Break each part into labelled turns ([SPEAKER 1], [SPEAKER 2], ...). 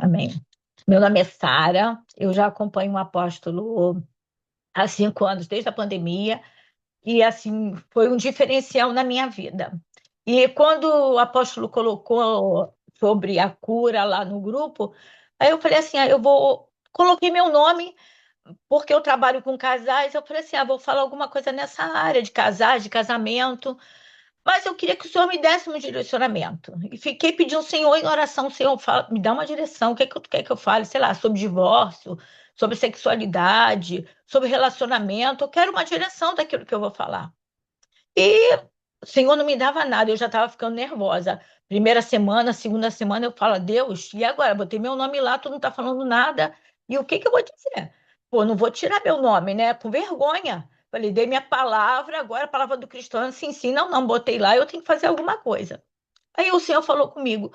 [SPEAKER 1] Amém. Meu nome é Sara, eu já acompanho o apóstolo há 5 anos, desde a pandemia, e assim, foi um diferencial na minha vida. E quando o apóstolo colocou sobre a cura lá no grupo, aí eu falei assim, coloquei meu nome, porque eu trabalho com casais, eu falei assim, vou falar alguma coisa nessa área de casais, de casamento, mas eu queria que o Senhor me desse um direcionamento. E fiquei pedindo ao Senhor em oração, Senhor, me dá uma direção. O que é que tu quer que eu fale? Sei lá, sobre divórcio, sobre sexualidade, sobre relacionamento. Eu quero uma direção daquilo que eu vou falar. E o Senhor não me dava nada, eu já estava ficando nervosa. Primeira semana, segunda semana, eu falo, Deus, e agora? Botei meu nome lá, tu não está falando nada. E o que que eu vou dizer? Pô, não vou tirar meu nome, né? Com vergonha. Falei, dei minha palavra, agora a palavra do cristão, sim, não, não, botei lá, eu tenho que fazer alguma coisa. Aí o Senhor falou comigo,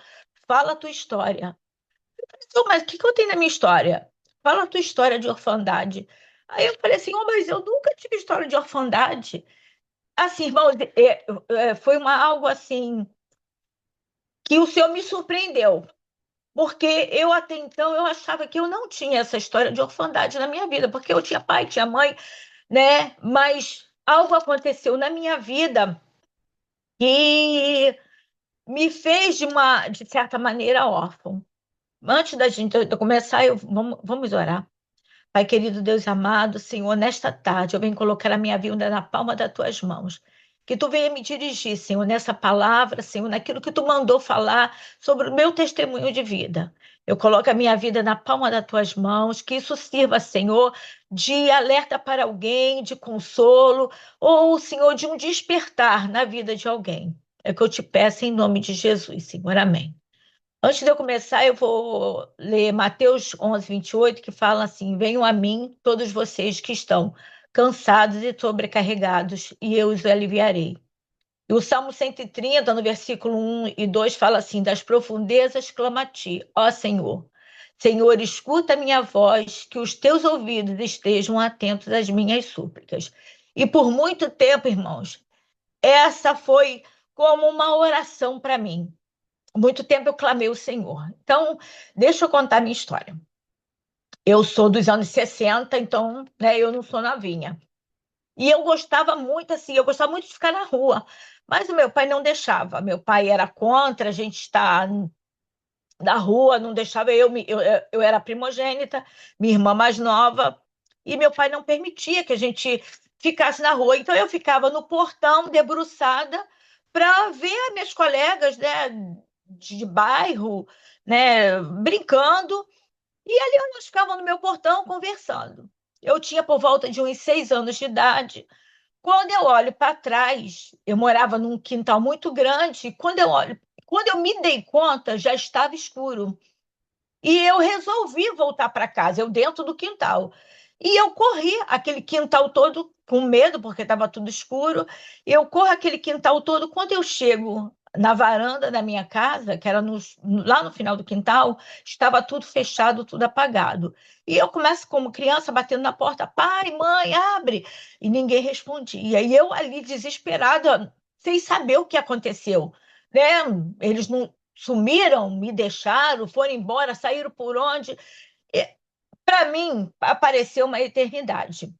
[SPEAKER 1] fala a tua história. Eu, mas o que que eu tenho na minha história? Fala a tua história de orfandade. Aí eu falei assim, mas eu nunca tive história de orfandade. Assim, irmãos, foi algo assim que o Senhor me surpreendeu, porque eu até então eu achava que eu não tinha essa história de orfandade na minha vida, porque eu tinha pai, tinha mãe, né? Mas algo aconteceu na minha vida que me fez de certa maneira, órfão. Antes da gente de começar, vamos orar. Pai querido Deus amado, Senhor, nesta tarde eu venho colocar a minha vida na palma das tuas mãos. Que tu venha me dirigir, Senhor, nessa palavra, Senhor, naquilo que tu mandou falar sobre o meu testemunho de vida. Eu coloco a minha vida na palma das tuas mãos, que isso sirva, Senhor, de alerta para alguém, de consolo, ou, Senhor, de um despertar na vida de alguém. É o que eu te peço em nome de Jesus, Senhor. Amém. Antes de eu começar, eu vou ler Mateus 11:28, que fala assim: Venham a mim, todos vocês que estão cansados e sobrecarregados, e eu os aliviarei. E o Salmo 130, no versículo 1 e 2, fala assim: Das profundezas clama a ti, ó Senhor. Senhor, escuta a minha voz, que os teus ouvidos estejam atentos às minhas súplicas. E por muito tempo, irmãos, essa foi como uma oração para mim. Muito tempo eu clamei o Senhor. Então, deixa eu contar a minha história. Eu sou dos anos 60, então, né, eu não sou novinha. E eu gostava muito, assim, eu gostava muito de ficar na rua. Mas o meu pai não deixava. Meu pai era contra a gente estar na rua, não deixava eu era primogênita, minha irmã mais nova, e meu pai não permitia que a gente ficasse na rua. Então eu ficava no portão, debruçada, para ver as minhas colegas, né, de bairro, né, brincando, e ali nós ficávamos no meu portão conversando. Eu tinha por volta de uns 6 anos de idade. Quando eu olho para trás, eu morava num quintal muito grande, e quando eu me dei conta, já estava escuro. E eu resolvi voltar para casa, eu dentro do quintal. E eu corri aquele quintal todo com medo, porque estava tudo escuro. Eu corro aquele quintal todo. Quando eu chego na varanda da minha casa, que era lá no final do quintal, estava tudo fechado, tudo apagado. E eu começo, como criança, batendo na porta: pai, mãe, abre! E ninguém respondia. E eu ali, desesperada, sem saber o que aconteceu. Né? Eles não sumiram, me deixaram, foram embora, saíram por onde. Para mim, apareceu uma eternidade.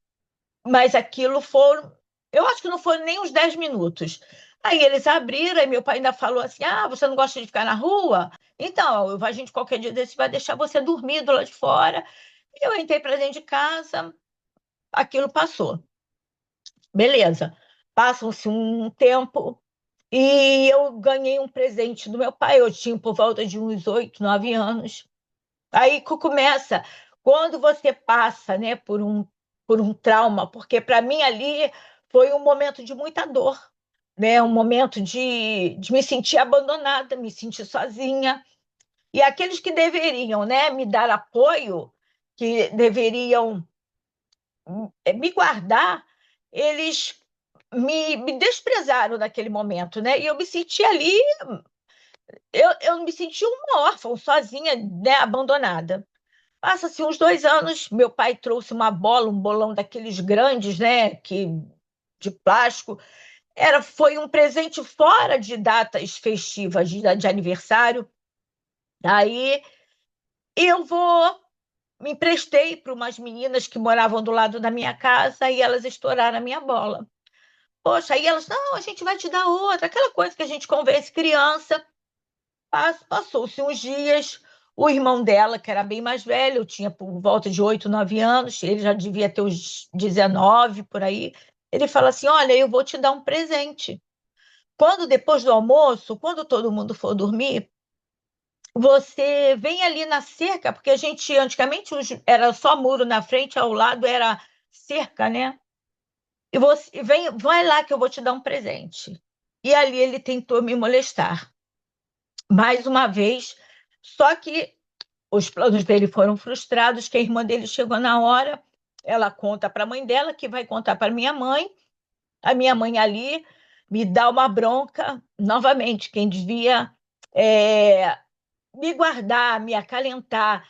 [SPEAKER 1] Mas aquilo foram, eu acho que não foram nem uns 10 minutos. Aí eles abriram, e meu pai ainda falou assim: você não gosta de ficar na rua? Então, a gente qualquer dia desse vai deixar você dormindo lá de fora. E eu entrei para dentro de casa, aquilo passou. Beleza. Passa-se um tempo, e eu ganhei um presente do meu pai. Eu tinha por volta de uns 8, 9 anos. Aí que começa, quando você passa, né, por um trauma, porque para mim ali foi um momento de muita dor, né, um momento de me sentir abandonada, me sentir sozinha. E aqueles que deveriam, né, me dar apoio, que deveriam me guardar, eles me desprezaram naquele momento, né? E eu me senti ali, eu me senti uma órfã, sozinha, né, abandonada. Passa-se uns 2 anos, meu pai trouxe uma bola, um bolão daqueles grandes, né, de plástico. Foi um presente fora de datas festivas, de aniversário. Daí Eu vou, me emprestei para umas meninas que moravam do lado da minha casa e elas estouraram a minha bola. Poxa, aí elas, não, a gente vai te dar outra, aquela coisa que a gente convence criança. Passou-se uns dias, o irmão dela, que era bem mais velho, eu tinha por volta de 8, 9 anos, ele já devia ter uns 19 por aí. Ele fala assim: Olha, eu vou te dar um presente. Quando depois do almoço, quando todo mundo for dormir, você vem ali na cerca, porque a gente antigamente era só muro na frente, ao lado era cerca, né? E você vem, vai lá que eu vou te dar um presente. E ali ele tentou me molestar mais uma vez, só que os planos dele foram frustrados, que a irmã dele chegou na hora, ela conta para a mãe dela, que vai contar para minha mãe, a minha mãe ali me dá uma bronca, novamente, quem devia é, me guardar, me acalentar,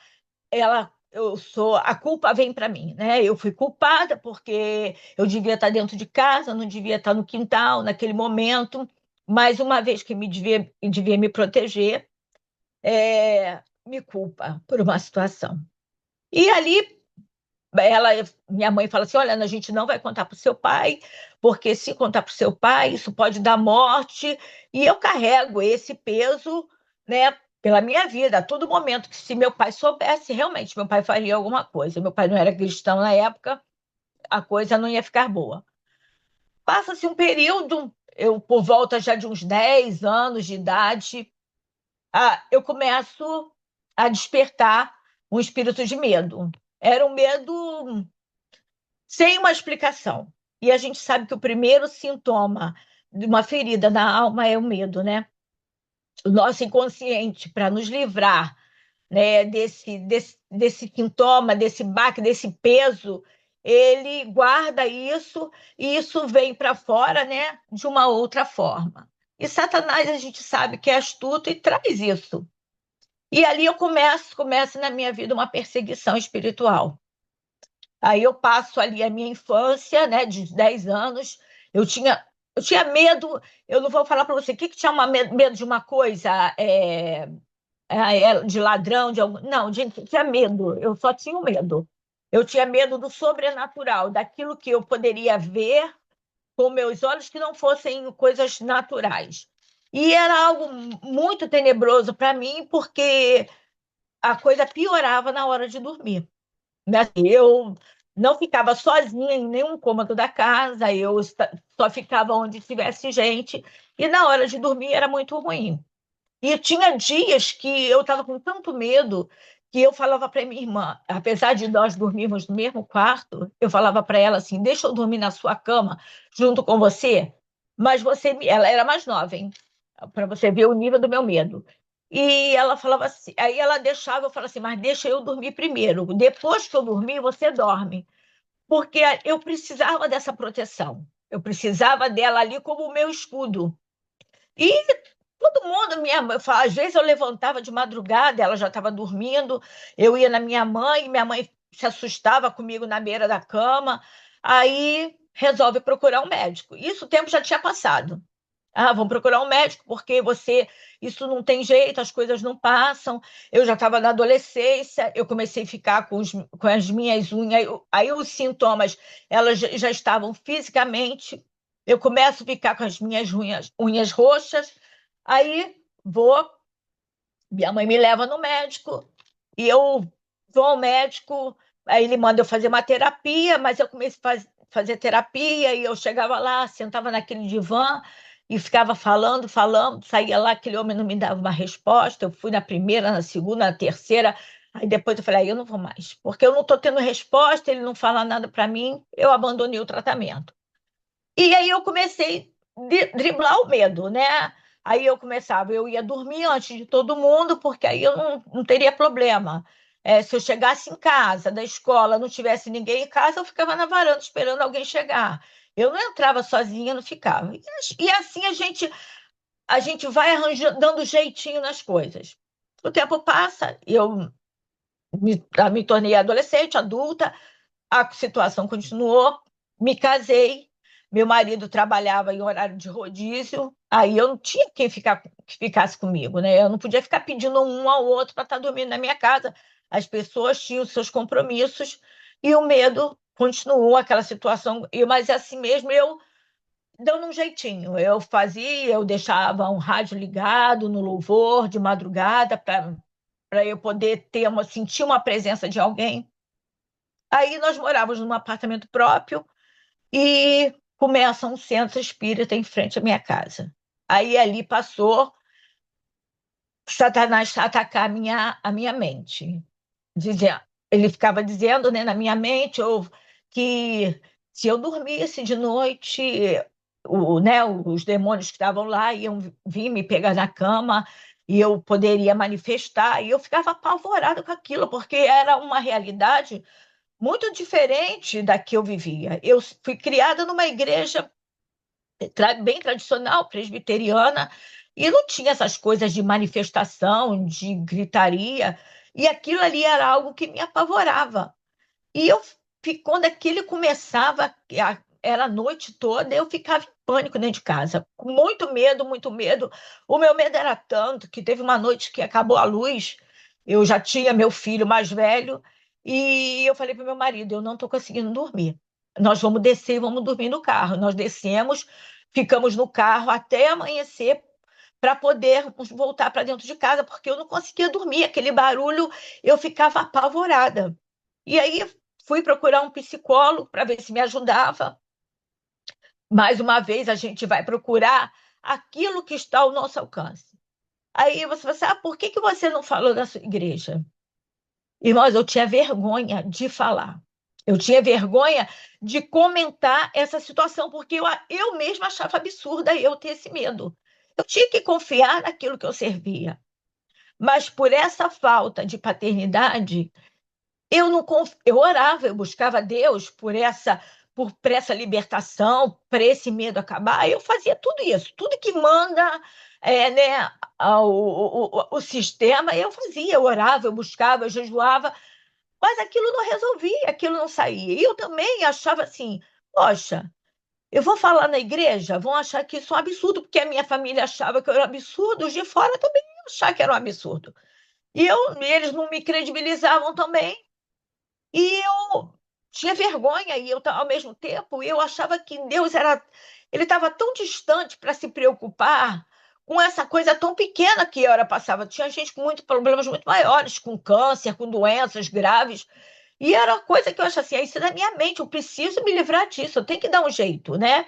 [SPEAKER 1] a culpa vem para mim, né? Eu fui culpada porque eu devia estar dentro de casa, não devia estar no quintal naquele momento, mais uma vez que devia me proteger, me culpa por uma situação. E ali, ela, minha mãe fala assim: Olha, a gente não vai contar para o seu pai, porque se contar para o seu pai, isso pode dar morte. E eu carrego esse peso, né, pela minha vida, a todo momento, que se meu pai soubesse, realmente meu pai faria alguma coisa. Meu pai não era cristão na época, a coisa não ia ficar boa. Passa-se um período, eu por volta já de uns 10 anos de idade, eu começo a despertar um espírito de medo. Era um medo sem uma explicação. E a gente sabe que o primeiro sintoma de uma ferida na alma é o medo, né? O nosso inconsciente, para nos livrar, né, desse sintoma, desse baque, desse peso, ele guarda isso e isso vem para fora, né, de uma outra forma. E Satanás, a gente sabe que é astuto e traz isso. E ali começa na minha vida uma perseguição espiritual. Aí eu passo ali a minha infância, né, de 10 anos, eu tinha, eu tinha medo, eu não vou falar para você, o que tinha medo de uma coisa, de ladrão, de algum... Não, gente, eu tinha medo, eu só tinha um medo. Eu tinha medo do sobrenatural, daquilo que eu poderia ver com meus olhos que não fossem coisas naturais. E era algo muito tenebroso para mim, porque a coisa piorava na hora de dormir, né? Eu não ficava sozinha em nenhum cômodo da casa, só ficava onde tivesse gente, e na hora de dormir era muito ruim. E tinha dias que eu estava com tanto medo que eu falava para minha irmã, apesar de nós dormirmos no mesmo quarto, eu falava para ela assim: Deixa eu dormir na sua cama junto com você, mas ela era mais nova, hein? Para você ver o nível do meu medo. E ela falava assim, aí ela deixava, eu falava assim: Mas deixa eu dormir primeiro. Depois que eu dormir, você dorme. Porque eu precisava dessa proteção. Eu precisava dela ali como o meu escudo. E todo mundo, às vezes eu levantava de madrugada, ela já estava dormindo, eu ia na minha mãe se assustava comigo na beira da cama, aí resolve procurar um médico. Isso o tempo já tinha passado. Vamos procurar um médico, porque isso não tem jeito, as coisas não passam. Eu já estava na adolescência, eu comecei a ficar com as minhas unhas, aí os sintomas, elas já estavam fisicamente, eu começo a ficar com as minhas unhas roxas, aí vou, minha mãe me leva no médico, e eu vou ao médico, aí ele manda eu fazer uma terapia, mas eu comecei a fazer terapia, e eu chegava lá, sentava naquele divã, e ficava falando, saía lá, aquele homem não me dava uma resposta, eu fui na primeira, na segunda, na terceira, aí depois eu falei: eu não vou mais, porque eu não estou tendo resposta, ele não fala nada para mim, eu abandonei o tratamento. E aí eu comecei a driblar o medo, né? Aí eu ia dormir antes de todo mundo, porque aí eu não teria problema. Se eu chegasse em casa, da escola, não tivesse ninguém em casa, eu ficava na varanda esperando alguém chegar. Eu não entrava sozinha, não ficava. E assim a gente vai arranjando, dando jeitinho nas coisas. O tempo passa, eu me tornei adolescente, adulta, a situação continuou, me casei. Meu marido trabalhava em horário de rodízio, aí eu não tinha quem que ficasse comigo, né? Eu não podia ficar pedindo um ao outro para estar dormindo na minha casa. As pessoas tinham seus compromissos e o medo continuou aquela situação. Mas assim mesmo eu dando um jeitinho. Eu fazia, eu deixava um rádio ligado no louvor de madrugada para eu poder sentir uma presença de alguém. Aí nós morávamos num apartamento próprio e começa um centro espírita em frente à minha casa. Aí ali passou Satanás a atacar a minha mente. Dizendo, ele ficava dizendo, né, na minha mente que se eu dormisse de noite, né, os demônios que estavam lá iam vir me pegar na cama e eu poderia manifestar. E eu ficava apavorada com aquilo, porque era uma realidade muito diferente da que eu vivia. Eu fui criada numa igreja bem tradicional, presbiteriana, e não tinha essas coisas de manifestação, de gritaria, e aquilo ali era algo que me apavorava. E quando aquilo começava, era a noite toda, eu ficava em pânico dentro de casa, com muito medo, muito medo. O meu medo era tanto que teve uma noite que acabou a luz, eu já tinha meu filho mais velho, e eu falei para o meu marido: eu não estou conseguindo dormir. Nós vamos descer e vamos dormir no carro. Nós descemos, ficamos no carro até amanhecer para podermos voltar para dentro de casa, porque eu não conseguia dormir. Aquele barulho, eu ficava apavorada. E aí fui procurar um psicólogo para ver se me ajudava. Mais uma vez, a gente vai procurar aquilo que está ao nosso alcance. Aí você vai assim: por que você não falou da sua igreja? Irmãos, eu tinha vergonha de falar. Eu tinha vergonha de comentar essa situação, porque eu mesma achava absurda eu ter esse medo. Eu tinha que confiar naquilo que eu servia. Mas por essa falta de paternidade, eu não eu orava, eu buscava Deus por essa libertação, para esse medo acabar. Eu fazia tudo isso, tudo que manda, né, o sistema, eu fazia, eu orava, eu buscava, eu jejuava, mas aquilo não resolvia, aquilo não saía. E eu também achava assim: poxa, eu vou falar na igreja, vão achar que isso é um absurdo, porque a minha família achava que era um absurdo, os de fora também iam achar que era um absurdo. Eles não me credibilizavam também. E eu tinha vergonha, e eu, ao mesmo tempo, eu achava que Deus ele estava tão distante para se preocupar com essa coisa tão pequena que eu era passava. Tinha gente com muitos problemas muito maiores, com câncer, com doenças graves, e era uma coisa que eu achava assim: isso é da minha mente, eu preciso me livrar disso, eu tenho que dar um jeito, né?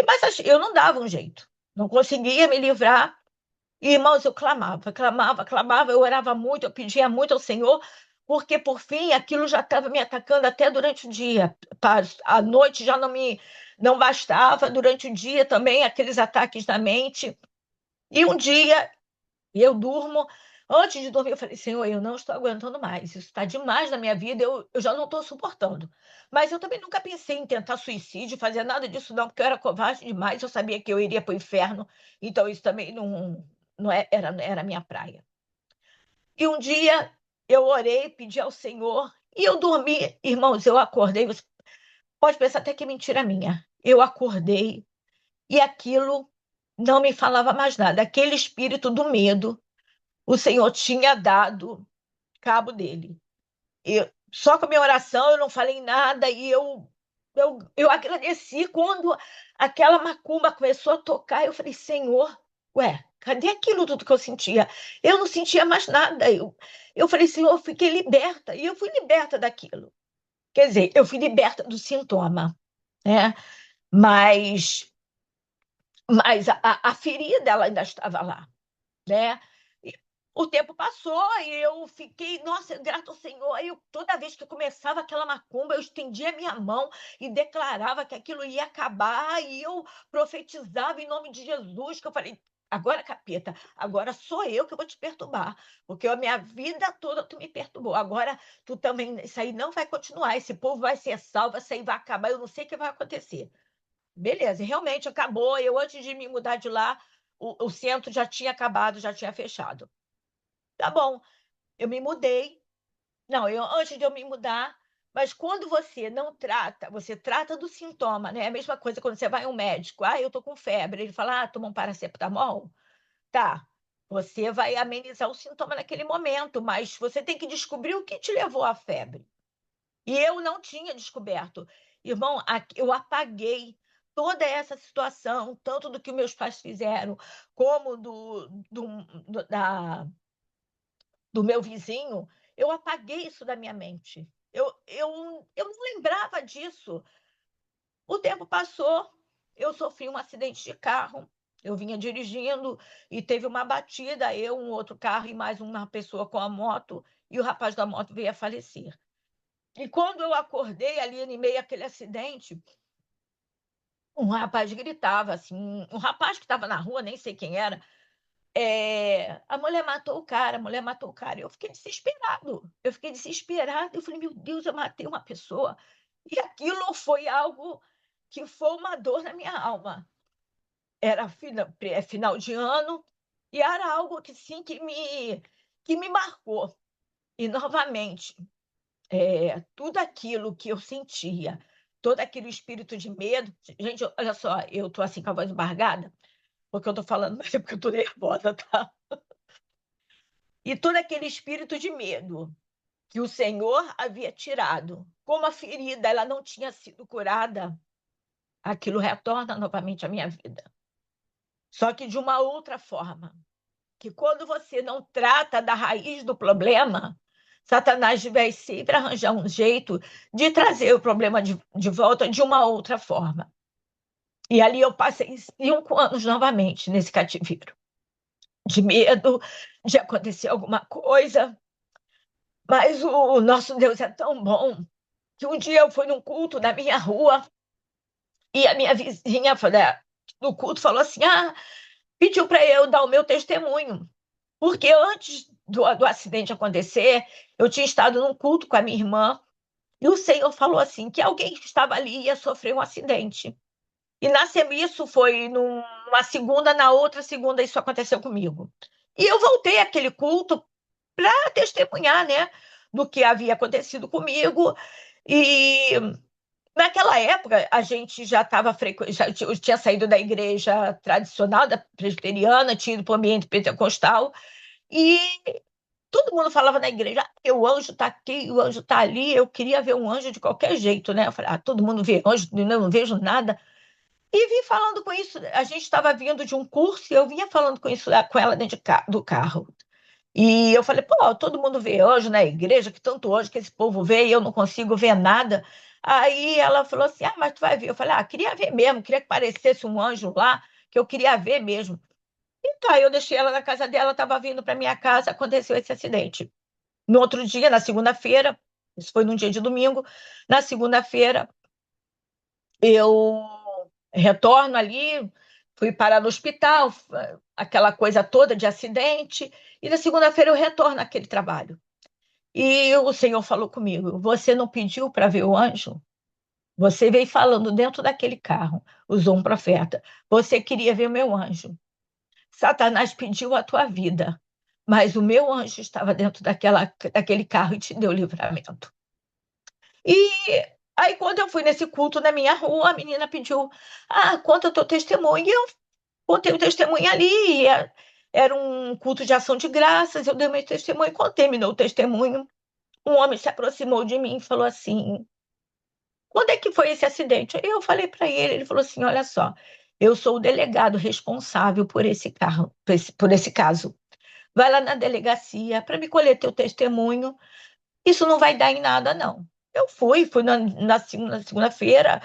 [SPEAKER 1] Mas eu não dava um jeito, não conseguia me livrar. E, irmãos, eu clamava, clamava, clamava, eu orava muito, eu pedia muito ao Senhor, porque, por fim, aquilo já estava me atacando até durante o dia. À noite já não bastava, durante o dia também, aqueles ataques na mente. E um dia, eu durmo, antes de dormir, eu falei: Senhor, eu não estou aguentando mais, isso está demais na minha vida, eu já não estou suportando. Mas eu também nunca pensei em tentar suicídio, fazer nada disso, não, porque eu era covarde demais, eu sabia que eu iria para o inferno, então isso também não era a minha praia. E um dia eu orei, pedi ao Senhor, e eu dormi, irmãos, eu acordei, você pode pensar até que é mentira minha. Eu acordei e aquilo não me falava mais nada. Aquele espírito do medo, o Senhor tinha dado cabo dele. Só com a minha oração eu não falei nada e eu agradeci quando aquela macumba começou a tocar. Eu falei: Senhor, ué, cadê aquilo tudo que eu sentia? Eu não sentia mais nada. Eu falei: Senhor, eu fiquei liberta. E eu fui liberta daquilo. Quer dizer, eu fui liberta do sintoma, né? Mas, mas a ferida ela ainda estava lá, né? E o tempo passou e eu fiquei, nossa, grato ao Senhor. Aí toda vez que começava aquela macumba, eu estendia a minha mão e declarava que aquilo ia acabar, e eu profetizava em nome de Jesus, que eu falei: agora, capeta, agora sou eu que vou te perturbar, porque a minha vida toda tu me perturbou. Agora tu também, isso aí não vai continuar, esse povo vai ser salvo, isso aí vai acabar, eu não sei o que vai acontecer. Beleza, e realmente acabou. Eu, antes de me mudar de lá, o centro já tinha acabado, já tinha fechado. Tá bom, eu me mudei. Não, antes de eu me mudar, Mas quando você não trata, você trata do sintoma, né? É a mesma coisa quando você vai ao médico. Ah, eu tô com febre. Ele fala, ah, toma um paracetamol. Tá. Você vai amenizar o sintoma naquele momento, mas você tem que descobrir o que te levou à febre. E eu não tinha descoberto. Irmão, eu apaguei toda essa situação, tanto do que meus pais fizeram, como do meu vizinho, eu apaguei isso da minha mente. Eu não lembrava disso. O tempo passou, eu sofri um acidente de carro. Eu vinha dirigindo e teve uma batida, eu, um outro carro e mais uma pessoa com a moto, e o rapaz da moto veio a falecer. E quando eu acordei ali em meio àquele acidente, um rapaz gritava assim, um rapaz que estava na rua, nem sei quem era, a mulher matou o cara, a mulher matou o cara. Eu fiquei desesperado, eu falei, meu Deus, eu matei uma pessoa. E aquilo foi algo que foi uma dor na minha alma. Era final de ano, e era algo que, sim, que me marcou. E, novamente, tudo aquilo que eu sentia, todo aquele espírito de medo. Gente, olha só, eu estou assim com a voz embargada, porque eu estou falando, mas é porque eu estou nervosa, tá? E todo aquele espírito de medo que o Senhor havia tirado, como a ferida ela não tinha sido curada, aquilo retorna novamente à minha vida. Só que de uma outra forma, que quando você não trata da raiz do problema, Satanás vai sempre arranjar um jeito de trazer o problema de volta de uma outra forma. E ali eu passei 5 anos novamente nesse cativeiro, de medo de acontecer alguma coisa. Mas o nosso Deus é tão bom que um dia eu fui num culto na minha rua e a minha vizinha do culto falou assim: ah, pediu para eu dar o meu testemunho. Porque antes do acidente acontecer, eu tinha estado num culto com a minha irmã e o Senhor falou assim: que alguém que estava ali ia sofrer um acidente. E isso foi numa segunda, na outra segunda, isso aconteceu comigo. E eu voltei àquele culto para testemunhar, né, do que havia acontecido comigo. E naquela época, a gente já estava já tinha saído da igreja tradicional, da presbiteriana, tinha ido para o ambiente pentecostal, e todo mundo falava na igreja, o anjo está aqui, o anjo está ali. Eu queria ver um anjo de qualquer jeito, né? Eu falei, todo mundo vê anjo, eu não vejo nada. E vim falando com isso. A gente estava vindo de um curso e eu vinha falando com isso com ela dentro do carro. E eu falei, pô, todo mundo vê anjo na igreja, que tanto anjo que esse povo vê e eu não consigo ver nada. Aí ela falou assim, mas tu vai ver. Eu falei, queria ver mesmo, queria que parecesse um anjo lá, que eu queria ver mesmo. Então, aí eu deixei ela na casa dela, estava vindo para minha casa, aconteceu esse acidente. No outro dia, na segunda-feira, isso foi num dia de domingo, na segunda-feira, eu retorno ali, fui parar no hospital, aquela coisa toda de acidente, e na segunda-feira eu retorno àquele trabalho. E o Senhor falou comigo: você não pediu para ver o anjo? Você veio falando dentro daquele carro, usou um profeta. Você queria ver o meu anjo. Satanás pediu a tua vida, mas o meu anjo estava dentro daquele carro e te deu livramento. E aí, quando eu fui nesse culto na minha rua, a menina pediu: conta o teu testemunho. E eu contei o testemunho ali. Era um culto de ação de graças. Eu dei meu testemunho, contei meu testemunho. Um homem se aproximou de mim e falou assim: quando é que foi esse acidente? Aí eu falei para ele, ele falou assim: olha só, eu sou o delegado responsável por esse carro, por esse caso. Vai lá na delegacia para me colher teu testemunho. Isso não vai dar em nada, não. Eu fui na segunda-feira,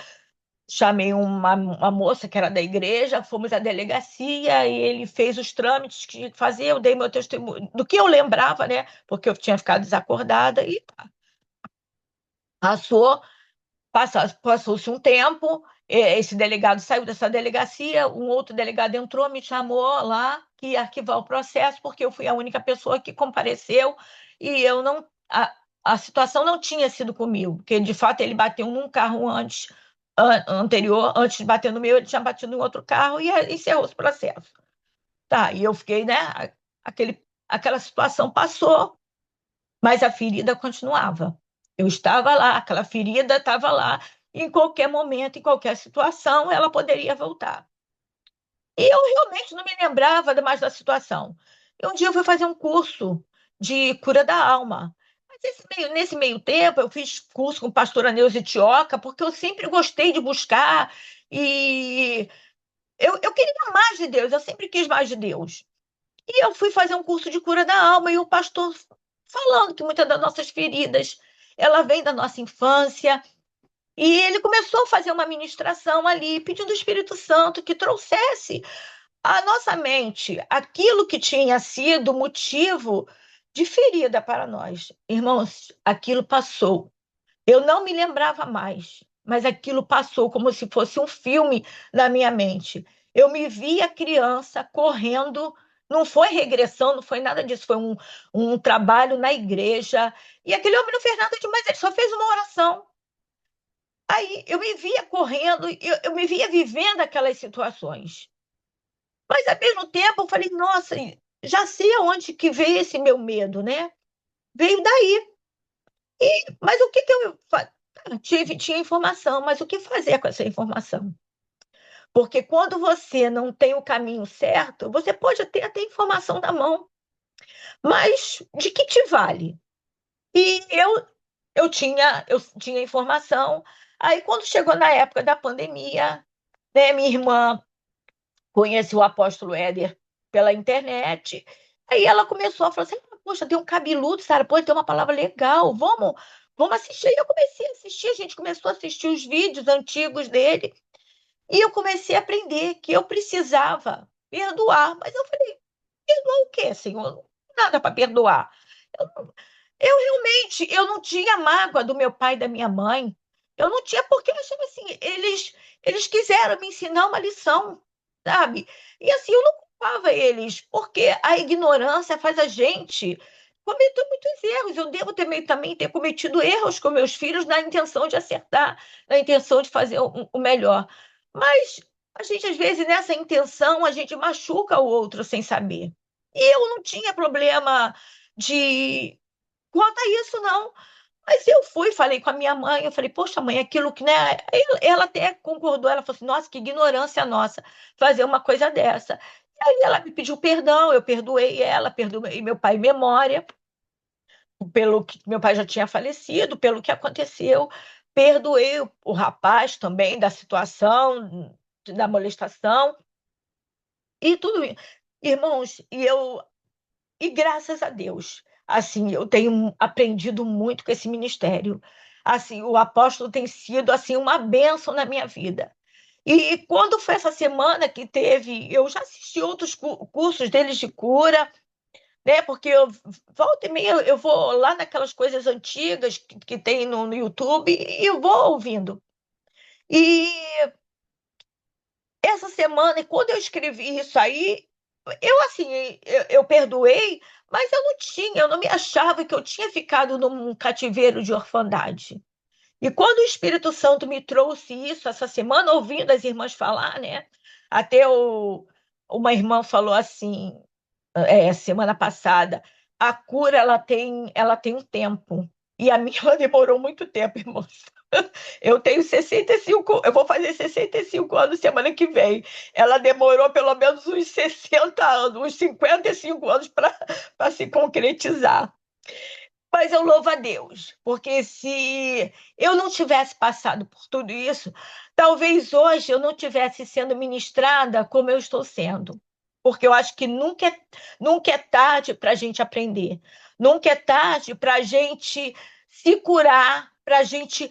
[SPEAKER 1] chamei uma moça que era da igreja, fomos à delegacia e ele fez os trâmites que tinha que fazer. Eu dei meu testemunho do que eu lembrava, né? Porque eu tinha ficado desacordada e passou. Passou-se um tempo, esse delegado saiu dessa delegacia, um outro delegado entrou, me chamou lá, que ia arquivar o processo, porque eu fui a única pessoa que compareceu, e eu não. A situação não tinha sido comigo, porque de fato ele bateu num carro anterior, antes de bater no meu, ele tinha batido em outro carro e encerrou esse processo. Tá, e eu fiquei, né? Aquela situação passou, mas a ferida continuava. Eu estava lá, aquela ferida estava lá. Em qualquer momento, em qualquer situação, ela poderia voltar. E eu realmente não me lembrava mais da situação. E um dia eu fui fazer um curso de cura da alma. Mas nesse meio tempo, eu fiz curso com a pastora Neuza Tioca, porque eu sempre gostei de buscar e eu queria mais de Deus, eu sempre quis mais de Deus. E eu fui fazer um curso de cura da alma e o pastor falando que muitas das nossas feridas, ela vem da nossa infância. E ele começou a fazer uma ministração ali, pedindo ao Espírito Santo que trouxesse à nossa mente aquilo que tinha sido motivo de ferida para nós. Irmãos, aquilo passou. Eu não me lembrava mais, mas aquilo passou como se fosse um filme na minha mente. Eu me via criança correndo, não foi regressão, não foi nada disso, foi um trabalho na igreja. E aquele homem não fez nada demais, ele só fez uma oração. Aí eu me via correndo, eu me via vivendo aquelas situações. Mas ao mesmo tempo eu falei, nossa, já sei aonde que veio esse meu medo, né? Veio daí. Mas o que que eu tinha informação, mas o que fazer com essa informação? Porque quando você não tem o caminho certo, você pode ter até informação na mão, mas de que te vale? E eu tinha informação. Aí quando chegou na época da pandemia, né, minha irmã conheci o apóstolo Éder pela internet. Aí ela começou a falar assim: poxa, tem um cabeludo, Sara, pode ter uma palavra legal, vamos assistir. E eu comecei a assistir, a gente começou a assistir os vídeos antigos dele, e eu comecei a aprender que eu precisava perdoar. Mas eu falei: perdoar o quê, Senhor? Nada para perdoar. Eu, eu realmente eu não tinha mágoa do meu pai e da minha mãe. Eu não tinha, porque eu achava assim, eles quiseram me ensinar uma lição, sabe? E assim, eu não culpava eles, porque a ignorância faz a gente cometer muitos erros. Eu devo também ter cometido erros com meus filhos na intenção de acertar, na intenção de fazer o melhor. Mas a gente, às vezes, nessa intenção, a gente machuca o outro sem saber. E eu não tinha problema de quanto a isso, não. Mas eu fui, falei com a minha mãe, eu falei, poxa, mãe, aquilo que, né? Ela até concordou, ela falou assim, nossa, que ignorância nossa fazer uma coisa dessa. E aí ela me pediu perdão, eu perdoei ela, perdoei meu pai em memória, pelo que meu pai já tinha falecido, pelo que aconteceu. Perdoei o rapaz também da situação, da molestação, e tudo isso. Irmãos, e graças a Deus, assim, eu tenho aprendido muito com esse ministério. Assim, o apóstolo tem sido assim uma bênção na minha vida. E quando foi essa semana que teve, eu já assisti outros cursos deles de cura, né? Porque eu volta e meia eu vou lá naquelas coisas antigas que tem no YouTube e eu vou ouvindo. E essa semana, e quando eu escrevi isso aí, eu assim, eu perdoei, mas eu não me achava que eu tinha ficado num cativeiro de orfandade. E quando o Espírito Santo me trouxe isso essa semana, ouvindo as irmãs falar, né? Até uma irmã falou assim, semana passada, a cura ela tem um tempo. E a minha ela demorou muito tempo, irmãos. Eu tenho 65, eu vou fazer 65 anos semana que vem. Ela demorou pelo menos uns 60 anos, uns 55 anos para se concretizar. Mas eu louvo a Deus, porque se eu não tivesse passado por tudo isso, talvez hoje eu não tivesse sendo ministrada como eu estou sendo. Porque eu acho que nunca é tarde para a gente aprender, nunca é tarde para a gente se curar, para a gente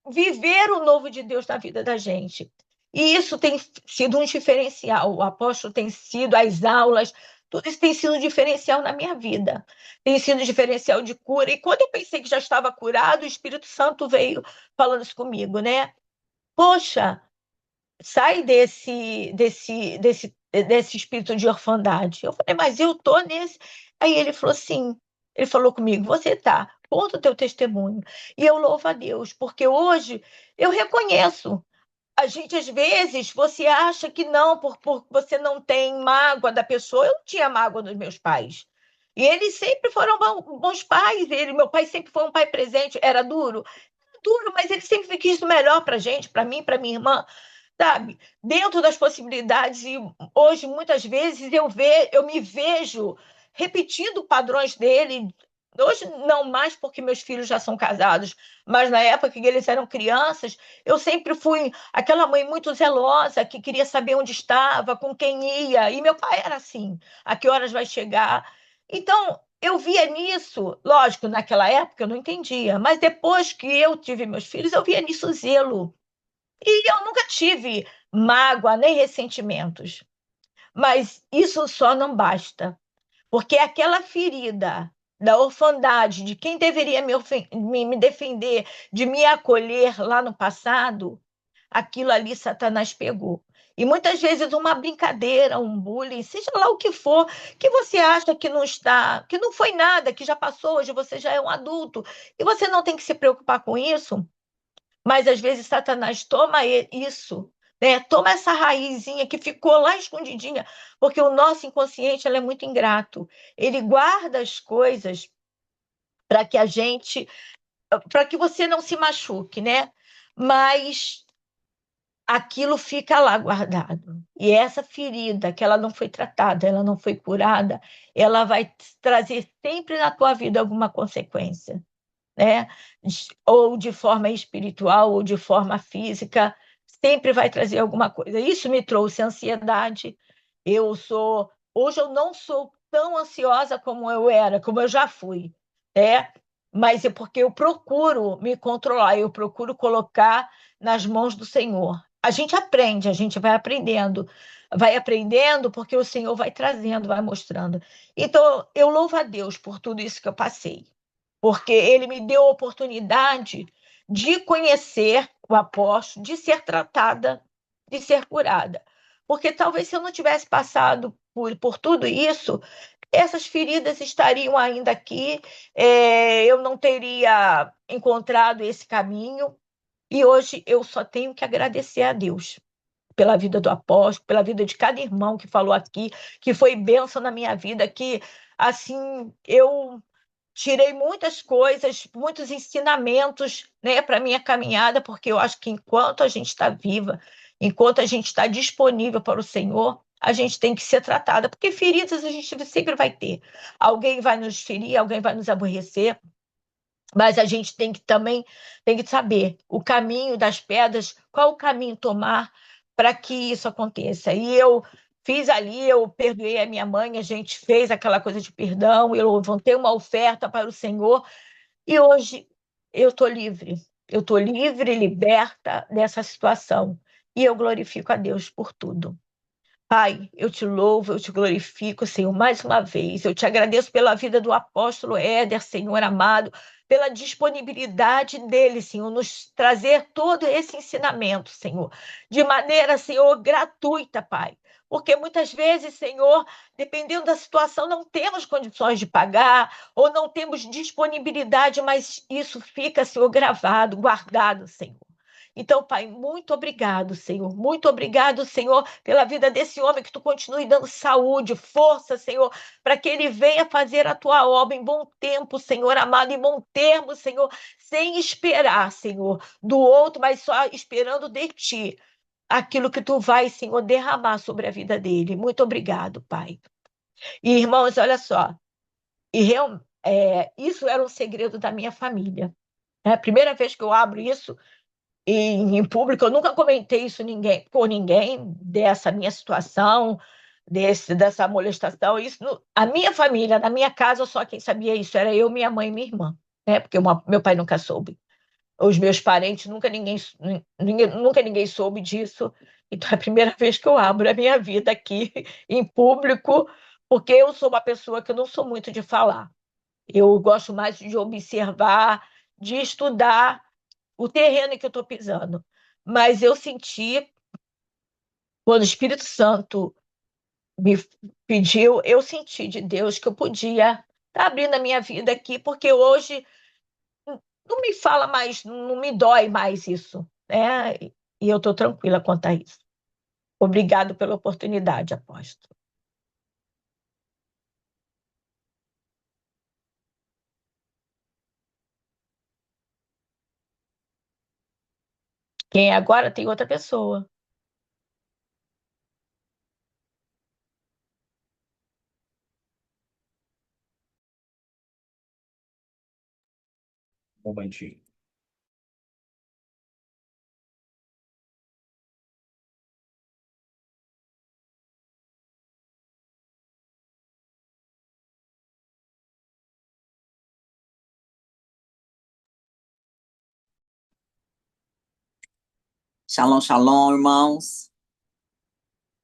[SPEAKER 1] viver o novo de Deus na vida da gente. E isso tem sido um diferencial. O apóstolo tem sido, as aulas, tudo isso tem sido um diferencial na minha vida, tem sido um diferencial de cura. E quando eu pensei que já estava curado, o Espírito Santo veio falando isso comigo, né? Poxa, sai desse espírito de orfandade. Eu falei, mas eu tô nesse. Aí ele falou assim, ele falou comigo, você tá, conta o teu testemunho. E eu louvo a Deus, porque hoje eu reconheço. A gente, às vezes, você acha que não, por você não tem mágoa da pessoa. Eu não tinha mágoa dos meus pais. E eles sempre foram bons pais. Meu pai sempre foi um pai presente. Era duro? Duro, mas ele sempre quis o melhor para a gente, para mim, para minha irmã, sabe? Dentro das possibilidades. E hoje, muitas vezes, eu me vejo repetindo padrões dele. Hoje, não mais porque meus filhos já são casados, mas na época que eles eram crianças, eu sempre fui aquela mãe muito zelosa, que queria saber onde estava, com quem ia. E meu pai era assim: a que horas vai chegar? Então, eu via nisso, lógico, naquela época eu não entendia, mas depois que eu tive meus filhos, eu via nisso zelo. E eu nunca tive mágoa nem ressentimentos. Mas isso só não basta, porque aquela ferida da orfandade, de quem deveria me defender, de me acolher lá no passado, aquilo ali Satanás pegou. E muitas vezes uma brincadeira, um bullying, seja lá o que for, que você acha que não está, que não foi nada, que já passou, hoje você já é um adulto, e você não tem que se preocupar com isso, mas às vezes Satanás toma isso, né? Toma essa raizinha que ficou lá escondidinha, porque o nosso inconsciente ele é muito ingrato. Ele guarda as coisas para que a gente, para que você não se machuque, né? Mas aquilo fica lá guardado. E essa ferida que ela não foi tratada, ela não foi curada, ela vai trazer sempre na tua vida alguma consequência, né? Ou de forma espiritual, ou de forma física, sempre vai trazer alguma coisa. Isso me trouxe ansiedade. Hoje eu não sou tão ansiosa como eu era, como eu já fui, né? Mas é porque eu procuro me controlar, eu procuro colocar nas mãos do Senhor. A gente aprende, a gente vai aprendendo porque o Senhor vai trazendo, vai mostrando. Então, eu louvo a Deus por tudo isso que eu passei, porque ele me deu a oportunidade de conhecer o apóstolo, de ser tratada, de ser curada. Porque talvez se eu não tivesse passado por tudo isso, essas feridas estariam ainda aqui, eu não teria encontrado esse caminho, e hoje eu só tenho que agradecer a Deus pela vida do apóstolo, pela vida de cada irmão que falou aqui, que foi bênção na minha vida, que assim eu tirei muitas coisas, muitos ensinamentos, né, para minha caminhada, porque eu acho que enquanto a gente está viva, enquanto a gente está disponível para o Senhor, a gente tem que ser tratada, porque feridas a gente sempre vai ter. Alguém vai nos ferir, alguém vai nos aborrecer, mas a gente tem que saber o caminho das pedras, qual o caminho tomar para que isso aconteça. E eu fiz ali, eu perdoei a minha mãe, a gente fez aquela coisa de perdão, eu levantei uma oferta para o Senhor, e hoje eu estou livre. Eu estou livre, liberta dessa situação. E eu glorifico a Deus por tudo. Pai, eu te louvo, eu te glorifico, Senhor, mais uma vez. Eu te agradeço pela vida do apóstolo Éder, Senhor amado, pela disponibilidade dele, Senhor, nos trazer todo esse ensinamento, Senhor, de maneira, Senhor, gratuita, Pai. Porque muitas vezes, Senhor, dependendo da situação, não temos condições de pagar ou não temos disponibilidade, mas isso fica, Senhor, gravado, guardado, Senhor. Então, Pai, muito obrigado, Senhor. Muito obrigado, Senhor, pela vida desse homem, que tu continue dando saúde, força, Senhor, para que ele venha fazer a tua obra em bom tempo, Senhor amado, em bom termo, Senhor, sem esperar, Senhor, do outro, mas só esperando de ti aquilo que tu vai, Senhor, derramar sobre a vida dele. Muito obrigado, Pai. E, irmãos, olha só, isso era um segredo da minha família. É a primeira vez que eu abro isso em público, eu nunca comentei isso com ninguém, dessa minha situação, dessa molestação. A minha família, na minha casa, só quem sabia isso era eu, minha mãe e minha irmã, né? Porque meu pai nunca soube. Os meus parentes, nunca ninguém soube disso. Então, é a primeira vez que eu abro a minha vida aqui em público, porque eu sou uma pessoa que eu não sou muito de falar. Eu gosto mais de observar, de estudar o terreno em que eu estou pisando. Mas eu senti, quando o Espírito Santo me pediu, eu senti de Deus que eu podia estar abrindo a minha vida aqui, porque hoje não me fala mais, não me dói mais isso, né? E eu estou tranquila quanto a isso. Obrigado pela oportunidade, apóstolo. Quem é agora tem outra pessoa.
[SPEAKER 2] Um momentinho. Shalom, shalom, irmãos.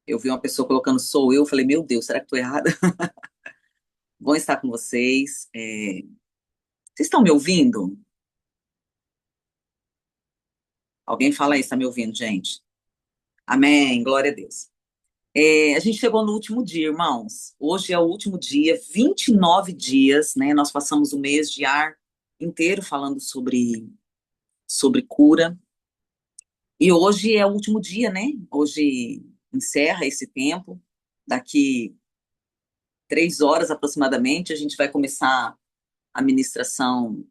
[SPEAKER 2] Eu vi uma pessoa colocando sou eu, falei, meu Deus, será que estou errada? Bom estar com vocês. Vocês estão me ouvindo? Alguém fala aí, está me ouvindo, gente? Amém, glória a Deus. A gente chegou no último dia, irmãos. Hoje é o último dia, 29 dias, né? Nós passamos o mês de ar inteiro falando sobre cura. E hoje é o último dia, né? Hoje encerra esse tempo. Daqui 3 horas aproximadamente, a gente vai começar a ministração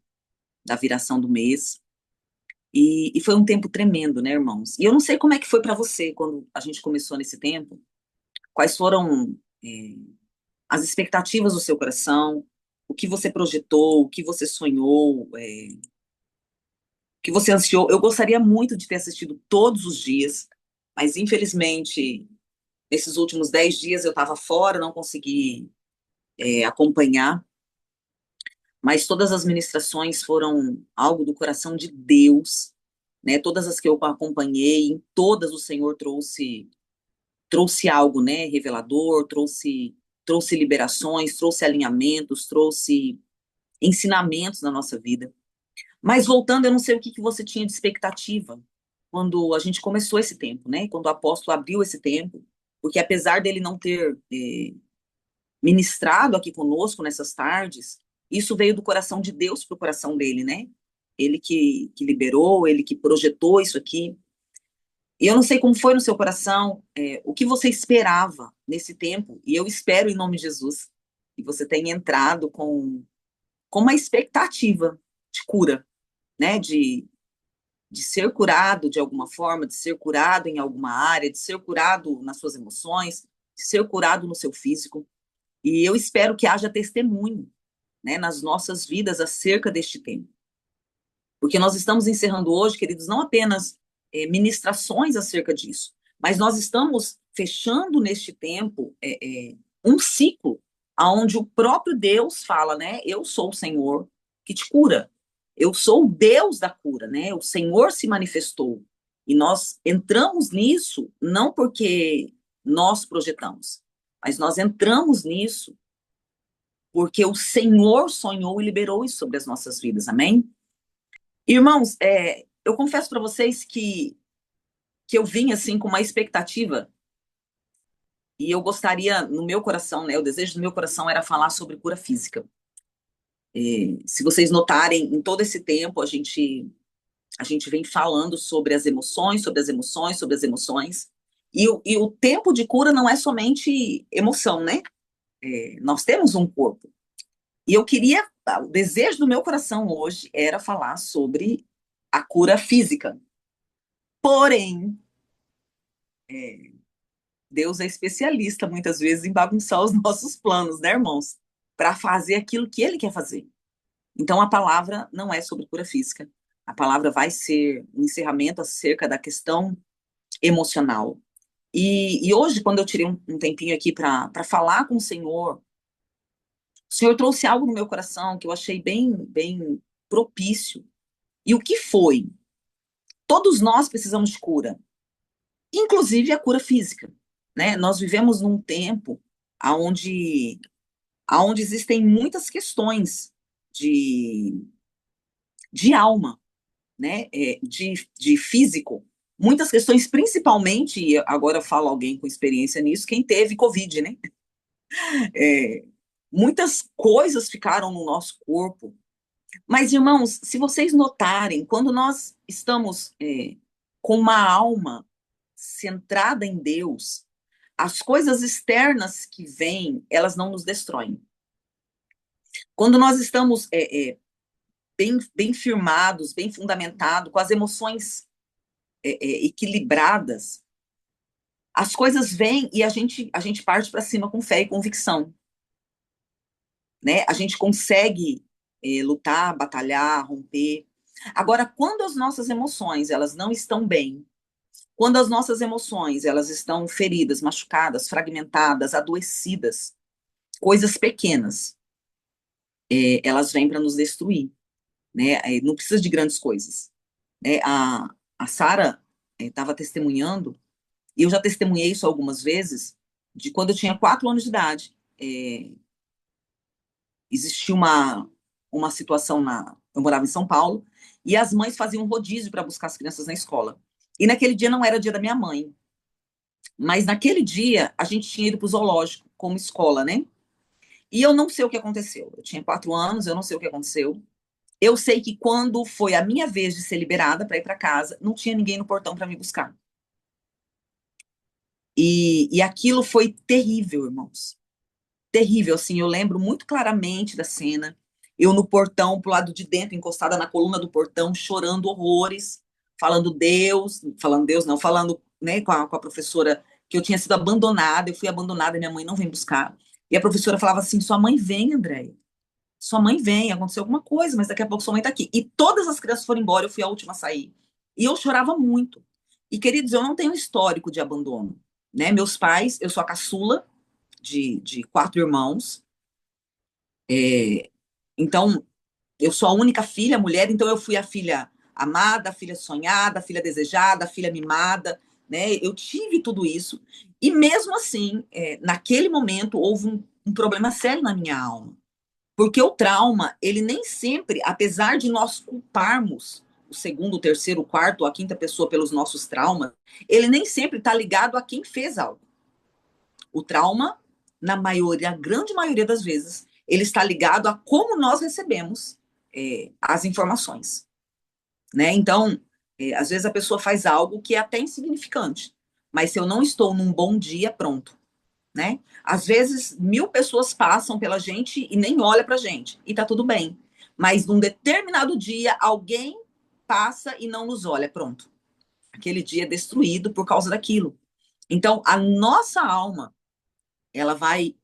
[SPEAKER 2] da viração do mês. E foi um tempo tremendo, né, irmãos? E eu não sei como é que foi para você quando a gente começou nesse tempo. Quais foram, as expectativas do seu coração? O que você projetou? O que você sonhou? O que você ansiou? Eu gostaria muito de ter assistido todos os dias, mas infelizmente, nesses últimos 10 dias eu estava fora, não consegui, acompanhar. Mas todas as ministrações foram algo do coração de Deus, né? Todas as que eu acompanhei, em todas o Senhor trouxe algo, né? Revelador, trouxe liberações, trouxe alinhamentos, trouxe ensinamentos na nossa vida. Mas voltando, eu não sei o que que você tinha de expectativa quando a gente começou esse tempo, né? Quando o apóstolo abriu esse tempo, porque apesar dele não ter ministrado aqui conosco nessas tardes, isso veio do coração de Deus para o coração dele, né? Ele que liberou, ele que projetou isso aqui. E eu não sei como foi no seu coração, o que você esperava nesse tempo, e eu espero, em nome de Jesus, que você tenha entrado com uma expectativa de cura, né? De ser curado de alguma forma, de ser curado em alguma área, de ser curado nas suas emoções, de ser curado no seu físico. E eu espero que haja testemunho, né, nas nossas vidas acerca deste tema. Porque nós estamos encerrando hoje, queridos, não apenas ministrações acerca disso, mas nós estamos fechando neste tempo um ciclo onde o próprio Deus fala, né? Eu sou o Senhor que te cura. Eu sou o Deus da cura, né? O Senhor se manifestou. E nós entramos nisso não porque nós projetamos, mas nós entramos nisso porque o Senhor sonhou e liberou isso sobre as nossas vidas, amém? Irmãos, eu confesso para vocês que eu vim assim com uma expectativa e eu gostaria, no meu coração, né, o desejo do meu coração era falar sobre cura física. Se vocês notarem, em todo esse tempo a gente vem falando sobre as emoções, sobre as emoções, sobre as emoções. E o tempo de cura não é somente emoção, né? Nós temos um corpo. E eu queria, o desejo do meu coração hoje era falar sobre a cura física. Porém, Deus é especialista muitas vezes em bagunçar os nossos planos, né, irmãos? Para fazer aquilo que ele quer fazer. Então a palavra não é sobre cura física. A palavra vai ser um encerramento acerca da questão emocional. E hoje, quando eu tirei um tempinho aqui para falar com o Senhor trouxe algo no meu coração que eu achei bem, bem propício. E o que foi? Todos nós precisamos de cura, inclusive a cura física, né? Nós vivemos num tempo onde existem muitas questões de, de alma, né? De físico, muitas questões, principalmente, e agora eu falo alguém com experiência nisso, quem teve Covid, né? É, muitas coisas ficaram no nosso corpo. Mas, irmãos, se vocês notarem, quando nós estamos com uma alma centrada em Deus, as coisas externas que vêm, elas não nos destroem. Quando nós estamos bem, bem firmados, bem fundamentados, com as emoções equilibradas, as coisas vêm e a gente parte para cima com fé e convicção, né? A gente consegue lutar, batalhar, romper. Agora, quando as nossas emoções elas não estão bem, quando as nossas emoções elas estão feridas, machucadas, fragmentadas, adoecidas, coisas pequenas, elas vêm para nos destruir, né? Não precisa de grandes coisas, né? A Sara estava testemunhando, e eu já testemunhei isso algumas vezes, de quando eu tinha 4 anos de idade. Existia uma situação eu morava em São Paulo, e as mães faziam um rodízio para buscar as crianças na escola. E naquele dia não era o dia da minha mãe, mas naquele dia a gente tinha ido para o zoológico como escola, né? E eu não sei o que aconteceu. Eu tinha 4 anos, eu não sei o que aconteceu. Eu sei que quando foi a minha vez de ser liberada para ir para casa, não tinha ninguém no portão para me buscar. E aquilo foi terrível, irmãos. Terrível, assim, eu lembro muito claramente da cena. Eu no portão, pro lado de dentro, encostada na coluna do portão, chorando horrores, falando Deus não, falando, né, com a professora que eu tinha sido abandonada, eu fui abandonada e minha mãe não vem buscar. E a professora falava assim: sua mãe vem, Andréia. Sua mãe vem, aconteceu alguma coisa, mas daqui a pouco sua mãe tá aqui. E todas as crianças foram embora, eu fui a última a sair. E eu chorava muito. E, queridos, eu não tenho histórico de abandono, né? Meus pais, eu sou a caçula de 4 irmãos, então eu sou a única filha mulher, então eu fui a filha amada, a filha sonhada, a filha desejada, a filha mimada, né? Eu tive tudo isso, e mesmo assim, naquele momento, houve um problema sério na minha alma. Porque o trauma, ele nem sempre, apesar de nós culparmos o segundo, o terceiro, o quarto, ou a quinta pessoa pelos nossos traumas, ele nem sempre está ligado a quem fez algo. O trauma, na maioria, a grande maioria das vezes, ele está ligado a como nós recebemos as informações, né? Então, às vezes a pessoa faz algo que é até insignificante, mas se eu não estou num bom dia, pronto, né? Às vezes 1.000 pessoas passam pela gente e nem olha pra gente, e tá tudo bem. Mas num determinado dia, alguém passa e não nos olha, pronto. Aquele dia é destruído por causa daquilo. Então, a nossa alma, ela vai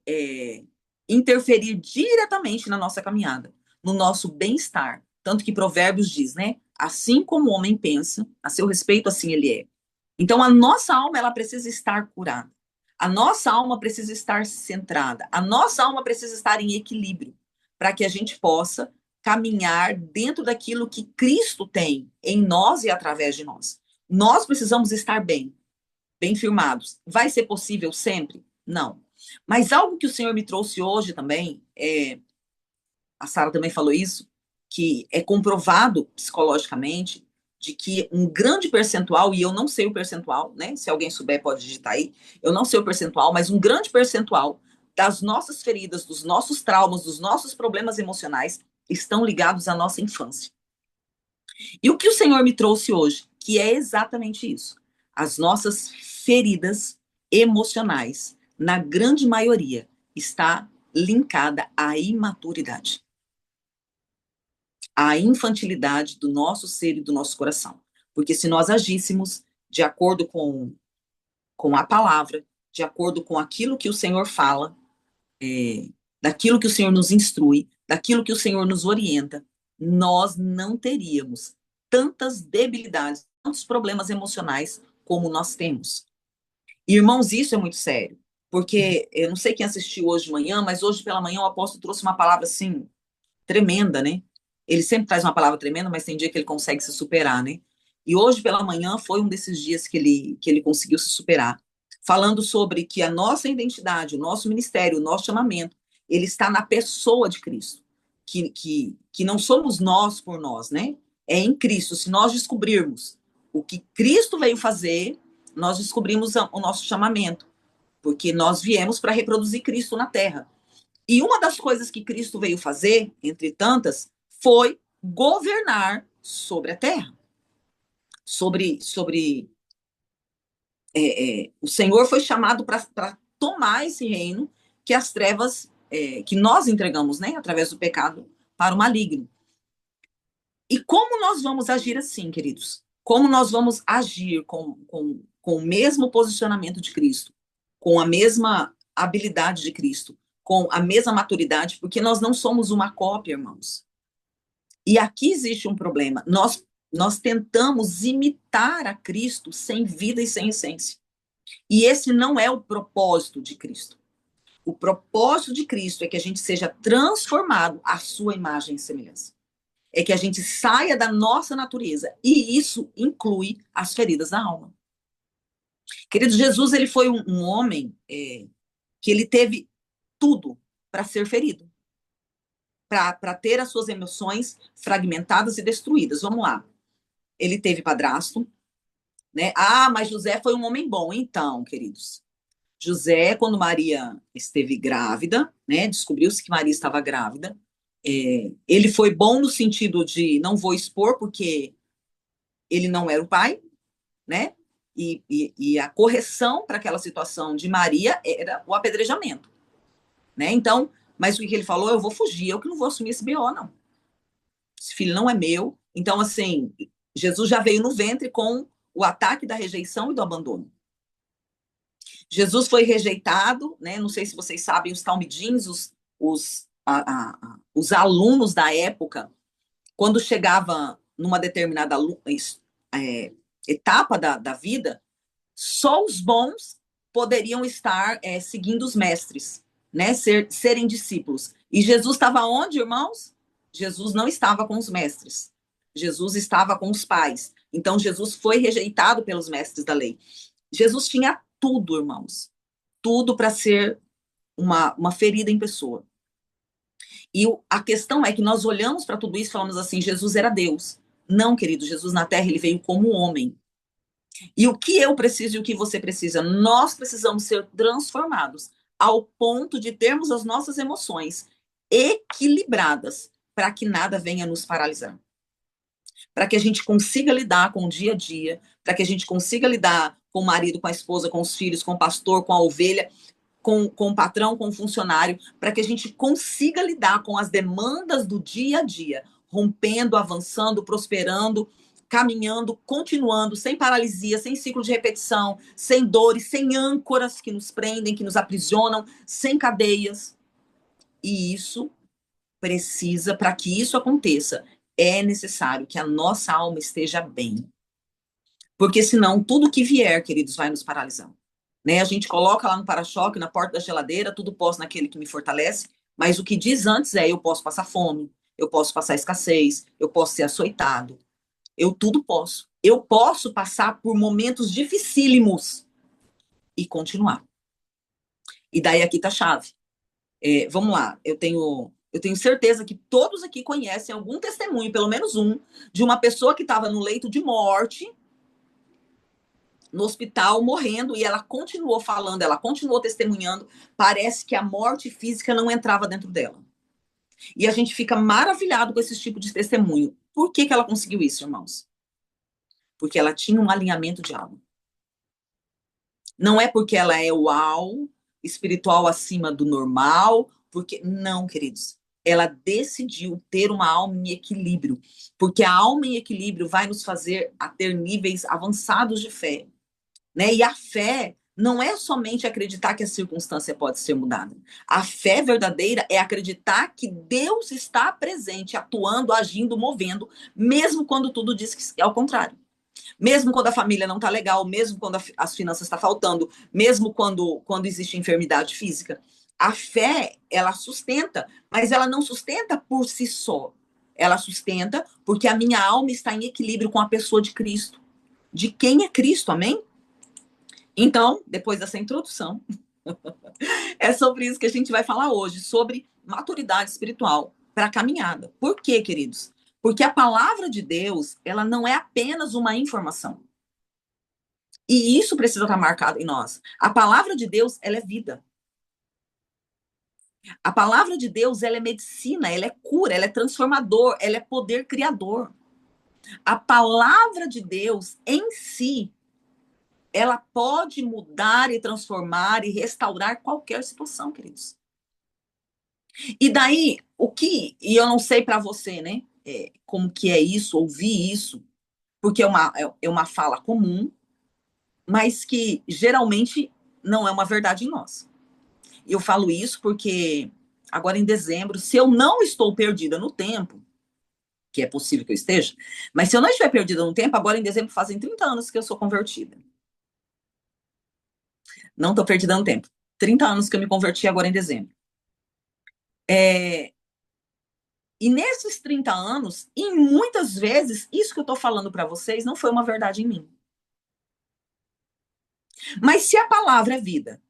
[SPEAKER 2] interferir diretamente na nossa caminhada, no nosso bem-estar. Tanto que Provérbios diz, né? Assim como o homem pensa, a seu respeito, assim ele é. Então, a nossa alma, ela precisa estar curada. A nossa alma precisa estar centrada. A nossa alma precisa estar em equilíbrio, para que a gente possa caminhar dentro daquilo que Cristo tem em nós e através de nós. Nós precisamos estar bem firmados. Vai ser possível sempre? Não. Mas algo que o Senhor me trouxe hoje também, a Sara também falou isso, que é comprovado psicologicamente de que um grande percentual, e eu não sei o percentual, né? Se alguém souber, pode digitar aí. Eu não sei o percentual, mas um grande percentual das nossas feridas, dos nossos traumas, dos nossos problemas emocionais estão ligados à nossa infância. E o que o Senhor me trouxe hoje, que é exatamente isso. As nossas feridas emocionais, na grande maioria, está linkada à imaturidade, à infantilidade do nosso ser e do nosso coração. Porque se nós agíssemos de acordo com a palavra, de acordo com aquilo que o Senhor fala, daquilo que o Senhor nos instrui, daquilo que o Senhor nos orienta, nós não teríamos tantas debilidades, tantos problemas emocionais como nós temos. E, irmãos, isso é muito sério, porque eu não sei quem assistiu hoje de manhã, mas hoje pela manhã o apóstolo trouxe uma palavra assim, tremenda, né? Ele sempre traz uma palavra tremenda, mas tem dia que ele consegue se superar, né? E hoje pela manhã foi um desses dias que ele conseguiu se superar, falando sobre que a nossa identidade, o nosso ministério, o nosso chamamento, ele está na pessoa de Cristo, que não somos nós por nós, né? É em Cristo. Se nós descobrirmos o que Cristo veio fazer, nós descobrimos o nosso chamamento, porque nós viemos para reproduzir Cristo na Terra. E uma das coisas que Cristo veio fazer, entre tantas, foi governar sobre a terra. O Senhor foi chamado para tomar esse reino que as trevas, que nós entregamos, né, através do pecado, para o maligno. E como nós vamos agir assim, queridos? Como nós vamos agir com o mesmo posicionamento de Cristo, com a mesma habilidade de Cristo, com a mesma maturidade, porque nós não somos uma cópia, irmãos. E aqui existe um problema. Nós tentamos imitar a Cristo sem vida e sem essência. E esse não é o propósito de Cristo. O propósito de Cristo é que a gente seja transformado à sua imagem e semelhança. É que a gente saia da nossa natureza. E isso inclui as feridas da alma. Querido, Jesus, ele foi um homem que ele teve tudo para ser ferido. Para ter as suas emoções fragmentadas e destruídas. Vamos lá. Ele teve padrasto, né? Ah, mas José foi um homem bom. Então, queridos, José, quando Maria esteve grávida, né? Descobriu-se que Maria estava grávida. Ele foi bom no sentido de não vou expor, porque ele não era o pai, né? E a correção para aquela situação de Maria era o apedrejamento, né? Então, mas o que ele falou? Eu vou fugir, eu que não vou assumir esse BO, não. Esse filho não é meu. Então, assim, Jesus já veio no ventre com o ataque da rejeição e do abandono. Jesus foi rejeitado, né? Não sei se vocês sabem, os talmidim, os alunos da época, quando chegava numa determinada etapa da vida, só os bons poderiam estar seguindo os mestres, né? Serem discípulos. E Jesus estava onde, irmãos? Jesus não estava com os mestres. Jesus estava com os pais. Então, Jesus foi rejeitado pelos mestres da lei. Jesus tinha tudo, irmãos. Tudo para ser uma ferida em pessoa. E a questão é que nós olhamos para tudo isso e falamos assim, Jesus era Deus. Não, querido, Jesus na Terra, ele veio como homem. E o que eu preciso e o que você precisa? Nós precisamos ser transformados ao ponto de termos as nossas emoções equilibradas para que nada venha nos paralisar. Para que a gente consiga lidar com o dia a dia, para que a gente consiga lidar com o marido, com a esposa, com os filhos, com o pastor, com a ovelha, com o patrão, com o funcionário, para que a gente consiga lidar com as demandas do dia a dia, rompendo, avançando, prosperando, caminhando, continuando, sem paralisia, sem ciclo de repetição, sem dores, sem âncoras que nos prendem, que nos aprisionam, sem cadeias. E isso precisa, para que isso aconteça, é necessário que a nossa alma esteja bem. Porque senão tudo que vier, queridos, vai nos paralisar. Né? A gente coloca lá no para-choque, na porta da geladeira, tudo posso naquele que me fortalece, mas o que diz antes é: eu posso passar fome, eu posso passar escassez, eu posso ser açoitado, eu tudo posso. Eu posso passar por momentos dificílimos e continuar. E daí aqui tá a chave. Vamos lá, eu tenho certeza que todos aqui conhecem algum testemunho, pelo menos um, de uma pessoa que estava no leito de morte, no hospital, morrendo, e ela continuou falando, ela continuou testemunhando. Parece que a morte física não entrava dentro dela. E a gente fica maravilhado com esse tipo de testemunho. Por que ela conseguiu isso, irmãos? Porque ela tinha um alinhamento de alma. Não é porque ela é uau, espiritual acima do normal, porque não, queridos. Ela decidiu ter uma alma em equilíbrio, porque a alma em equilíbrio vai nos fazer a ter níveis avançados de fé. Né? E a fé não é somente acreditar que a circunstância pode ser mudada. A fé verdadeira é acreditar que Deus está presente, atuando, agindo, movendo, mesmo quando tudo diz que é ao contrário. Mesmo quando a família não está legal, mesmo quando as finanças estão faltando, mesmo quando existe enfermidade física. A fé, ela sustenta, mas ela não sustenta por si só. Ela sustenta porque a minha alma está em equilíbrio com a pessoa de Cristo. De quem é Cristo, amém? Então, depois dessa introdução, é sobre isso que a gente vai falar hoje, sobre maturidade espiritual para a caminhada. Por quê, queridos? Porque a palavra de Deus, ela não é apenas uma informação. E isso precisa estar marcado em nós. A palavra de Deus, ela é vida. A palavra de Deus, ela é medicina, ela é cura, ela é transformador, ela é poder criador. A palavra de Deus em si, ela pode mudar e transformar e restaurar qualquer situação, queridos. E daí, e eu não sei para você, né, como que é isso, ouvir isso, porque é uma fala comum, mas que geralmente não é uma verdade em nós. E eu falo isso porque agora em dezembro, se eu não estou perdida no tempo, que é possível que eu esteja, mas se eu não estiver perdida no tempo, agora em dezembro fazem 30 anos que eu sou convertida. Não estou perdida no tempo. 30 anos que eu me converti agora em dezembro. E nesses 30 anos, e muitas vezes, isso que eu estou falando para vocês não foi uma verdade em mim. Mas se a palavra é vida,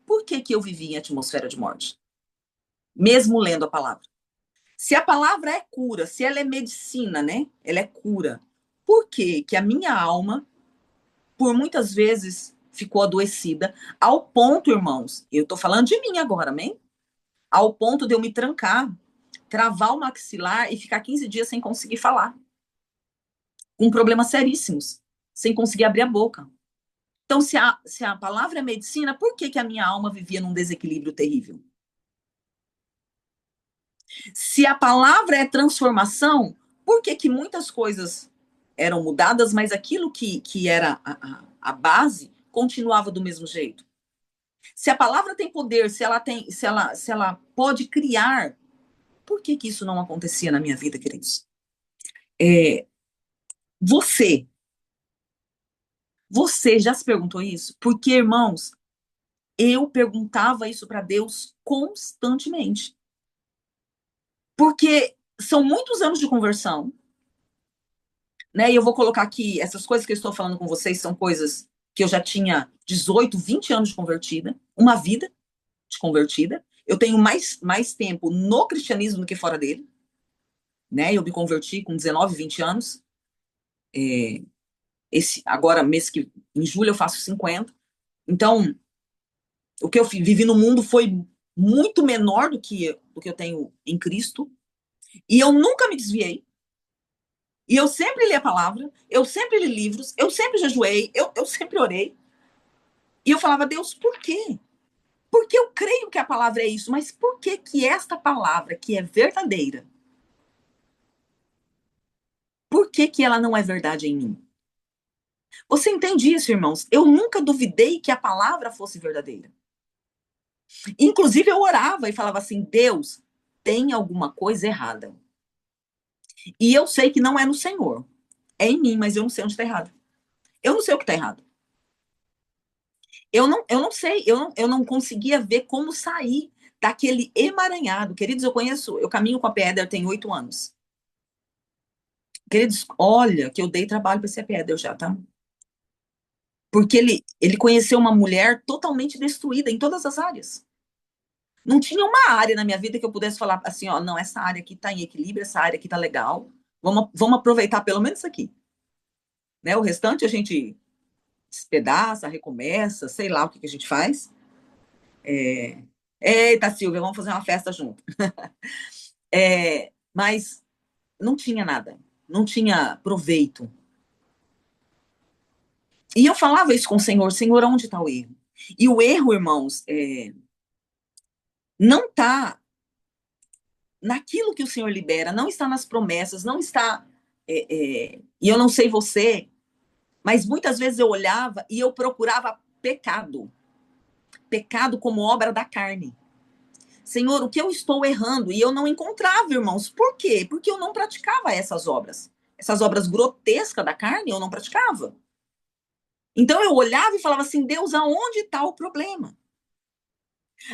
[SPEAKER 2] por que que eu vivi em atmosfera de morte? Mesmo lendo a palavra. Se a palavra é cura, se ela é medicina, né? Ela é cura. Por que que a minha alma, por muitas vezes, ficou adoecida, ao ponto, irmãos, eu estou falando de mim agora, amém? Ao ponto de eu me trancar, travar o maxilar e ficar 15 dias sem conseguir falar. Com problemas seríssimos, sem conseguir abrir a boca. Então, se a palavra é medicina, por que que a minha alma vivia num desequilíbrio terrível? Se a palavra é transformação, por que que muitas coisas eram mudadas, mas aquilo que era a base continuava do mesmo jeito? Se a palavra tem poder, se ela pode criar, por que que isso não acontecia na minha vida, queridos? É, você, você já se perguntou isso? Porque, irmãos, eu perguntava isso para Deus constantemente. Porque são muitos anos de conversão, né? E eu vou colocar aqui, essas coisas que eu estou falando com vocês são coisas que eu já tinha 18, 20 anos de convertida, uma vida de convertida. Eu tenho mais tempo no cristianismo do que fora dele, né? Eu me converti com 19, 20 anos. Agora, em julho, eu faço 50. Então, o que eu vivi no mundo foi muito menor do que eu tenho em Cristo. E eu nunca me desviei. E eu sempre li a palavra, eu sempre li livros, eu sempre jejuei, eu sempre orei. E eu falava, Deus, por quê? Porque eu creio que a palavra é isso, mas por que que esta palavra, que é verdadeira, por que que ela não é verdade em mim? Você entende isso, irmãos? Eu nunca duvidei que a palavra fosse verdadeira. Inclusive, eu orava e falava assim, Deus, tem alguma coisa errada. E eu sei que não é no Senhor. É em mim, mas eu não sei onde está errado. Eu não sei o que está errado. Eu não sei, eu não conseguia ver como sair daquele emaranhado. Queridos, eu caminho com a Pedra tem 8 anos. Queridos, olha que eu dei trabalho para esse Pedra já, tá? Porque ele conheceu uma mulher totalmente destruída em todas as áreas. Não tinha uma área na minha vida que eu pudesse falar assim, ó, não, essa área aqui está em equilíbrio, essa área aqui está legal. Vamos aproveitar pelo menos isso aqui. Né? O restante a gente despedaça, recomeça, sei lá o que a gente faz. Eita, Silvia, vamos fazer uma festa junto. Mas não tinha nada, não tinha proveito. E eu falava isso com o Senhor, Senhor, onde está o erro? E o erro, irmãos, não está naquilo que o Senhor libera, não está nas promessas, não está. E eu não sei você, mas muitas vezes eu olhava e eu procurava pecado. Pecado como obra da carne. Senhor, o que eu estou errando? E eu não encontrava, irmãos. Por quê? Porque eu não praticava essas obras. Essas obras grotescas da carne, eu não praticava. Então eu olhava e falava assim, Deus, aonde está o problema?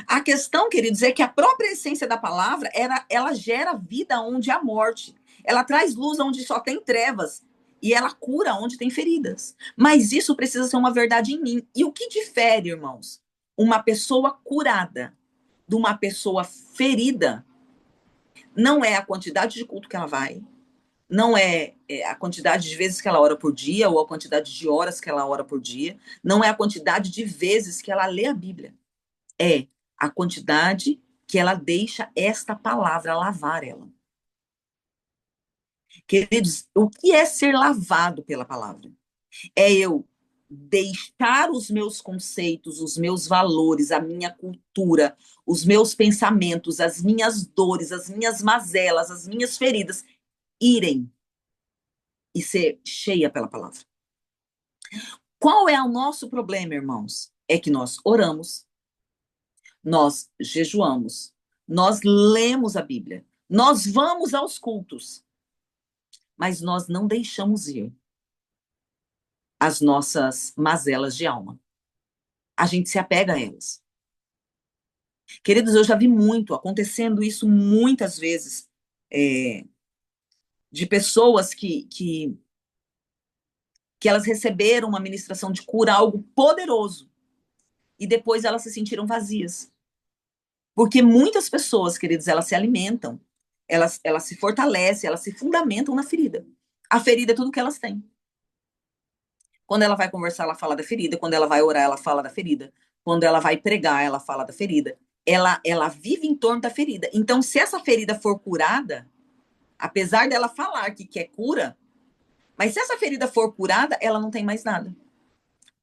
[SPEAKER 2] A questão, queridos, é que a própria essência da palavra, ela gera vida onde há morte. Ela traz luz onde só tem trevas. E ela cura onde tem feridas. Mas isso precisa ser uma verdade em mim. E o que difere, irmãos? Uma pessoa curada de uma pessoa ferida não é a quantidade de culto que ela vai, não é a quantidade de vezes que ela ora por dia ou a quantidade de horas que ela ora por dia, não é a quantidade de vezes que ela lê a Bíblia. É a quantidade que ela deixa esta palavra lavar ela. Queridos, o que é ser lavado pela palavra? É eu deixar os meus conceitos, os meus valores, a minha cultura, os meus pensamentos, as minhas dores, as minhas mazelas, as minhas feridas irem. e ser cheia pela palavra. Qual é o nosso problema, irmãos? É que nós oramos, nós jejuamos, nós lemos a Bíblia, nós vamos aos cultos, mas nós não deixamos ir as nossas mazelas de alma. A gente se apega a elas. Queridos, eu já vi muito acontecendo isso muitas vezes, de pessoas que elas receberam uma ministração de cura, algo poderoso, e depois elas se sentiram vazias. Porque muitas pessoas, queridos, elas se alimentam, elas se fortalecem, elas se fundamentam na ferida. A ferida é tudo que elas têm. Quando ela vai conversar, ela fala da ferida. Quando ela vai orar, ela fala da ferida. Quando ela vai pregar, ela fala da ferida. Ela vive em torno da ferida. Então, se essa ferida for curada, apesar dela falar que quer cura, mas se essa ferida for curada, ela não tem mais nada.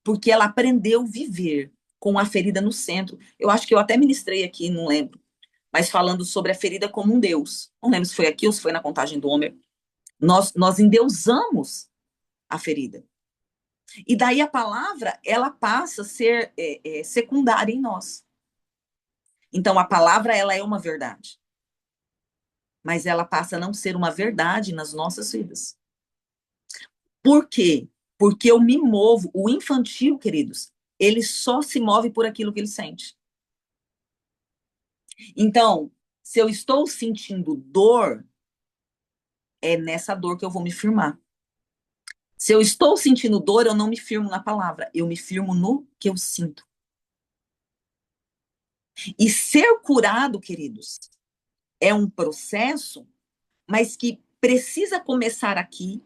[SPEAKER 2] Porque ela aprendeu a viver com a ferida no centro. Eu acho que eu até ministrei aqui, não lembro, mas falando sobre a ferida como um Deus. Não lembro se foi aqui ou se foi na contagem do Homer. Nós endeusamos a ferida. E daí a palavra, ela passa a ser secundária em nós. Então, a palavra, ela é uma verdade. Mas ela passa a não ser uma verdade nas nossas vidas. Por quê? Porque eu me movo. O infantil, queridos, ele só se move por aquilo que ele sente. Então, se eu estou sentindo dor, é nessa dor que eu vou me firmar. Se eu estou sentindo dor, eu não me firmo na palavra, eu me firmo no que eu sinto. E ser curado, queridos, é um processo, mas que precisa começar aqui,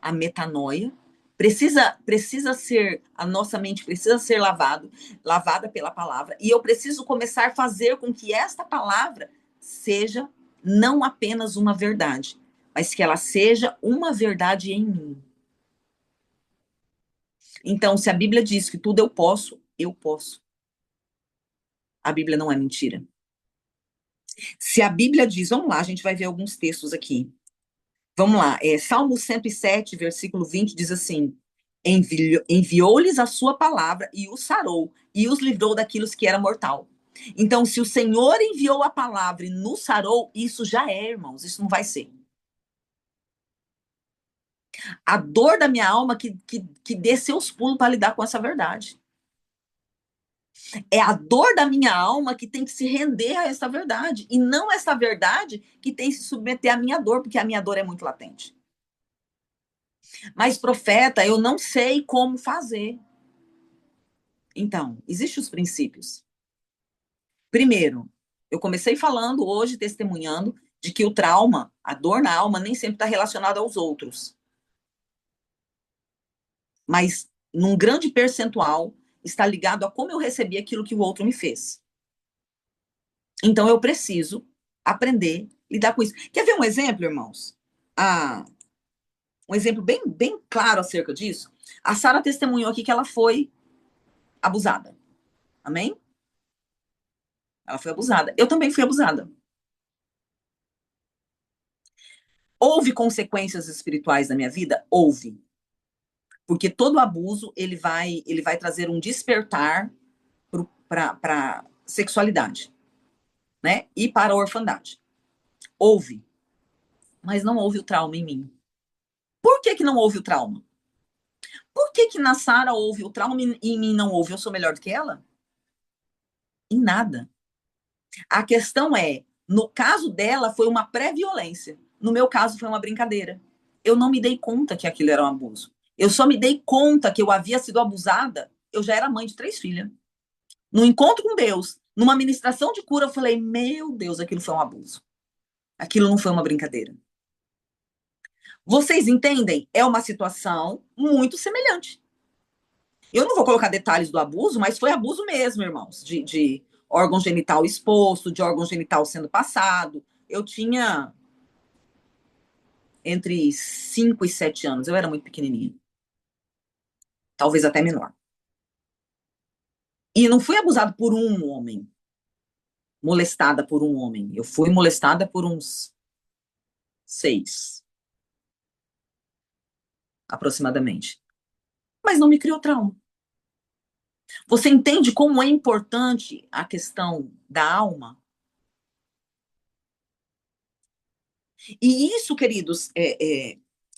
[SPEAKER 2] a metanoia, precisa ser, a nossa mente precisa ser lavada pela palavra, e eu preciso começar a fazer com que esta palavra seja não apenas uma verdade, mas que ela seja uma verdade em mim. Então, se a Bíblia diz que tudo eu posso, eu posso. A Bíblia não é mentira. Se a Bíblia diz, vamos lá, a gente vai ver alguns textos aqui. Vamos lá, Salmo 107, versículo 20, diz assim: enviou-lhes a sua palavra e os sarou, e os livrou daquilo que era mortal. Então, se o Senhor enviou a palavra e nos sarou, isso já é, irmãos, isso não vai ser. A dor da minha alma que dê seus pulos para lidar com essa verdade. É a dor da minha alma que tem que se render a essa verdade. E não essa verdade que tem que se submeter à minha dor, porque a minha dor é muito latente. Mas, profeta, eu não sei como fazer. Então, existem os princípios. Primeiro, eu comecei falando hoje, testemunhando, de que o trauma, a dor na alma, nem sempre está relacionada aos outros. Mas, num grande percentual, está ligado a como eu recebi aquilo que o outro me fez. Então, eu preciso aprender a lidar com isso. Quer ver um exemplo, irmãos? Um exemplo bem claro acerca disso. A Sara testemunhou aqui que ela foi abusada. Amém? Ela foi abusada. Eu também fui abusada. Houve consequências espirituais na minha vida? Houve. Porque todo abuso, ele vai trazer um despertar para sexualidade, né? E para a orfandade. Houve. Mas não houve o trauma em mim. Por que não houve o trauma? Por que na Sara houve o trauma e em mim não houve? Eu sou melhor do que ela? Em nada. A questão é, no caso dela, foi uma pré-violência. No meu caso, foi uma brincadeira. Eu não me dei conta que aquilo era um abuso. Eu só me dei conta que eu havia sido abusada. Eu já era mãe de 3 filhas. No encontro com Deus, numa ministração de cura, eu falei, meu Deus, aquilo foi um abuso. Aquilo não foi uma brincadeira. Vocês entendem? É uma situação muito semelhante. Eu não vou colocar detalhes do abuso, mas foi abuso mesmo, irmãos, de órgão genital exposto, de órgão genital sendo passado. Eu tinha entre 5 e 7 anos, eu era muito pequenininha. Talvez até menor. E não fui abusada por um homem, molestada por um homem. Eu fui molestada por uns 6. aproximadamente. Mas não me criou trauma. Você entende como é importante a questão da alma? E isso, queridos,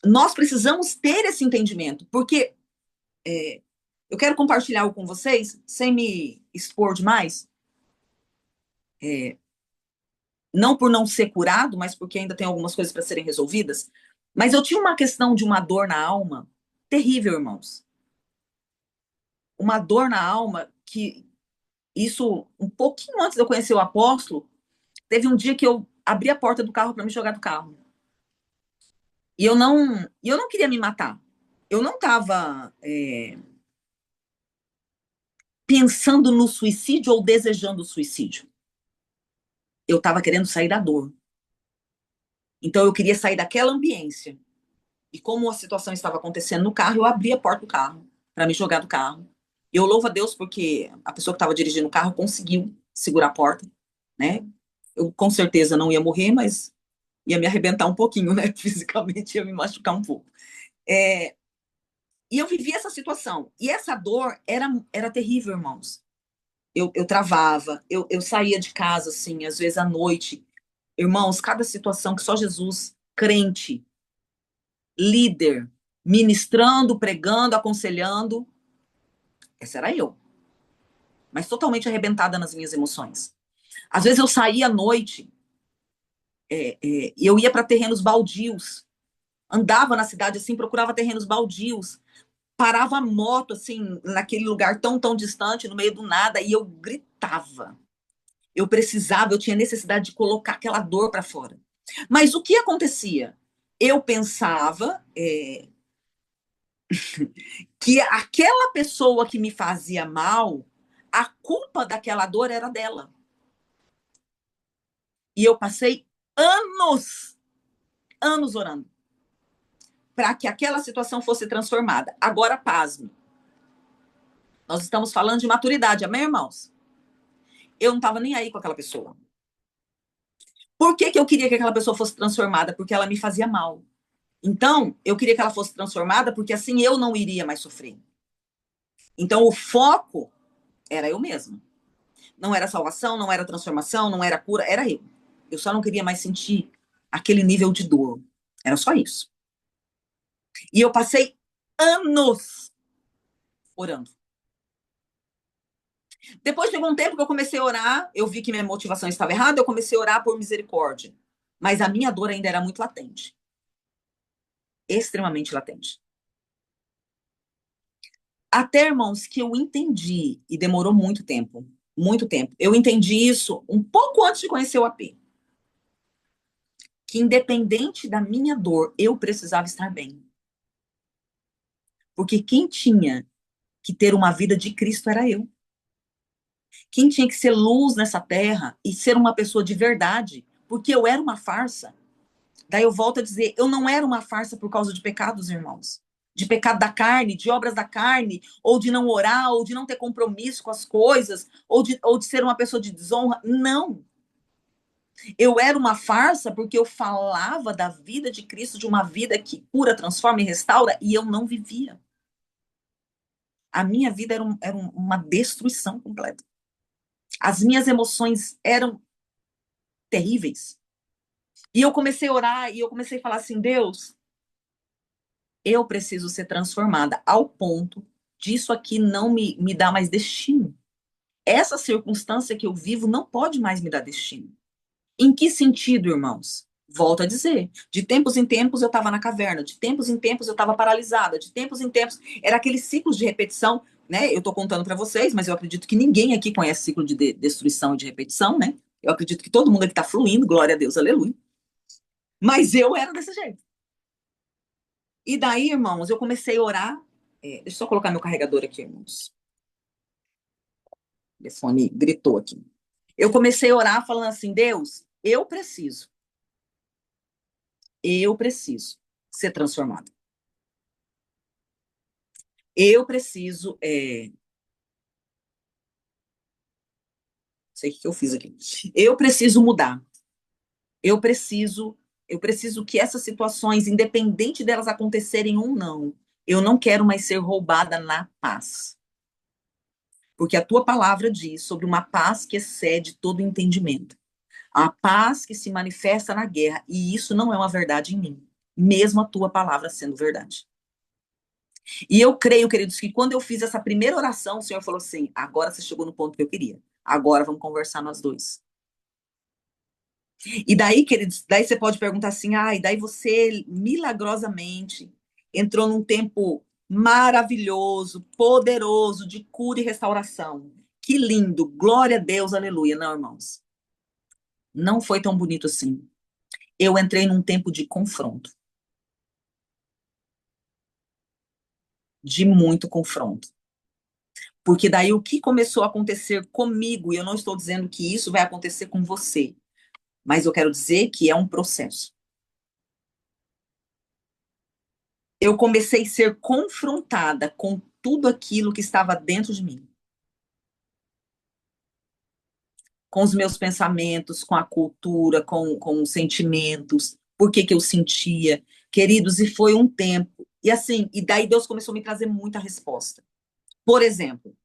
[SPEAKER 2] nós precisamos ter esse entendimento, porque eu quero compartilhar algo com vocês, sem me expor demais, não por não ser curado, mas porque ainda tem algumas coisas para serem resolvidas. Mas eu tinha uma questão de uma dor na alma terrível, irmãos. Uma dor na alma que isso, um pouquinho antes de eu conhecer o apóstolo, teve um dia que eu abri a porta do carro para me jogar do carro. E eu não queria me matar. Eu não estava pensando no suicídio ou desejando o suicídio. Eu estava querendo sair da dor. Então eu queria sair daquela ambiência. E como a situação estava acontecendo no carro, eu abri a porta do carro para me jogar do carro. Eu louvo a Deus porque a pessoa que estava dirigindo o carro conseguiu segurar a porta, né? Eu com certeza não ia morrer, mas ia me arrebentar um pouquinho, né? Fisicamente ia me machucar um pouco. E eu vivi essa situação. E essa dor era terrível, irmãos. Eu travava, eu saía de casa, assim, às vezes à noite. Irmãos, cada situação que só Jesus, crente, líder, ministrando, pregando, aconselhando, essa era eu. Mas totalmente arrebentada nas minhas emoções. Às vezes eu saía à noite, e eu ia para terrenos baldios, andava na cidade assim, procurava terrenos baldios, parava a moto assim, naquele lugar tão, tão distante, no meio do nada, e eu gritava. Eu precisava, eu tinha necessidade de colocar aquela dor para fora. Mas o que acontecia? Eu pensava que aquela pessoa que me fazia mal, a culpa daquela dor era dela. E eu passei anos, anos orando para que aquela situação fosse transformada. Agora, pasme. Nós estamos falando de maturidade, amém, irmãos? Eu não estava nem aí com aquela pessoa. Por que eu queria que aquela pessoa fosse transformada? Porque ela me fazia mal. Então, eu queria que ela fosse transformada, porque assim eu não iria mais sofrer. Então, o foco era eu mesma. Não era salvação, não era transformação, não era cura, era eu. Eu só não queria mais sentir aquele nível de dor. Era só isso. E eu passei anos orando. Depois chegou um tempo que eu comecei a orar, eu vi que minha motivação estava errada, eu comecei a orar por misericórdia. Mas a minha dor ainda era muito latente. Extremamente latente. Até, irmãos, que eu entendi, e demorou muito tempo, muito tempo. Eu entendi isso um pouco antes de conhecer o AP. Que independente da minha dor, eu precisava estar bem. Porque quem tinha que ter uma vida de Cristo era eu. Quem tinha que ser luz nessa terra e ser uma pessoa de verdade, porque eu era uma farsa. Daí eu volto a dizer, eu não era uma farsa por causa de pecados, irmãos. De pecado da carne, de obras da carne, ou de não orar, ou de não ter compromisso com as coisas, ou de ser uma pessoa de desonra. Não. Eu era uma farsa porque eu falava da vida de Cristo, de uma vida que cura, transforma e restaura, e eu não vivia. A minha vida era uma destruição completa. As minhas emoções eram terríveis. E eu comecei a orar e eu comecei a falar assim: Deus, eu preciso ser transformada ao ponto disso aqui não me dar mais destino. Essa circunstância que eu vivo não pode mais me dar destino. Em que sentido, irmãos? Volto a dizer, de tempos em tempos eu estava na caverna, de tempos em tempos eu estava paralisada, de tempos em tempos era aqueles ciclos de repetição, né? Eu estou contando para vocês, mas eu acredito que ninguém aqui conhece ciclo de destruição e de repetição, né? Eu acredito que todo mundo aqui está fluindo, glória a Deus, aleluia. Mas eu era desse jeito. E daí, irmãos, eu comecei a orar. Deixa eu só colocar meu carregador aqui, irmãos. O telefone gritou aqui. Eu comecei a orar falando assim: Deus, eu preciso ser transformado. Eu preciso. Não sei o que eu fiz aqui. Eu preciso mudar. Eu preciso Eu preciso que essas situações, independente delas acontecerem ou não, eu não quero mais ser roubada na paz. Porque a tua palavra diz sobre uma paz que excede todo entendimento. A paz que se manifesta na guerra. E isso não é uma verdade em mim. Mesmo a tua palavra sendo verdade. E eu creio, queridos, que quando eu fiz essa primeira oração, o Senhor falou assim: agora você chegou no ponto que eu queria. Agora vamos conversar nós dois. E daí, queridos, daí você pode perguntar assim: ah, e daí você milagrosamente entrou num tempo maravilhoso, poderoso de cura e restauração. Que lindo, glória a Deus, aleluia. Não, irmãos, não foi tão bonito assim. Eu entrei num tempo de confronto, de muito confronto. Porque daí o que começou a acontecer comigo, e eu não estou dizendo que isso vai acontecer com você, mas eu quero dizer que é um processo. Eu comecei a ser confrontada com tudo aquilo que estava dentro de mim. Com os meus pensamentos, com a cultura, com os sentimentos, por que que eu sentia. Queridos, e foi um tempo. E assim, e daí Deus começou a me trazer muita resposta. Por exemplo,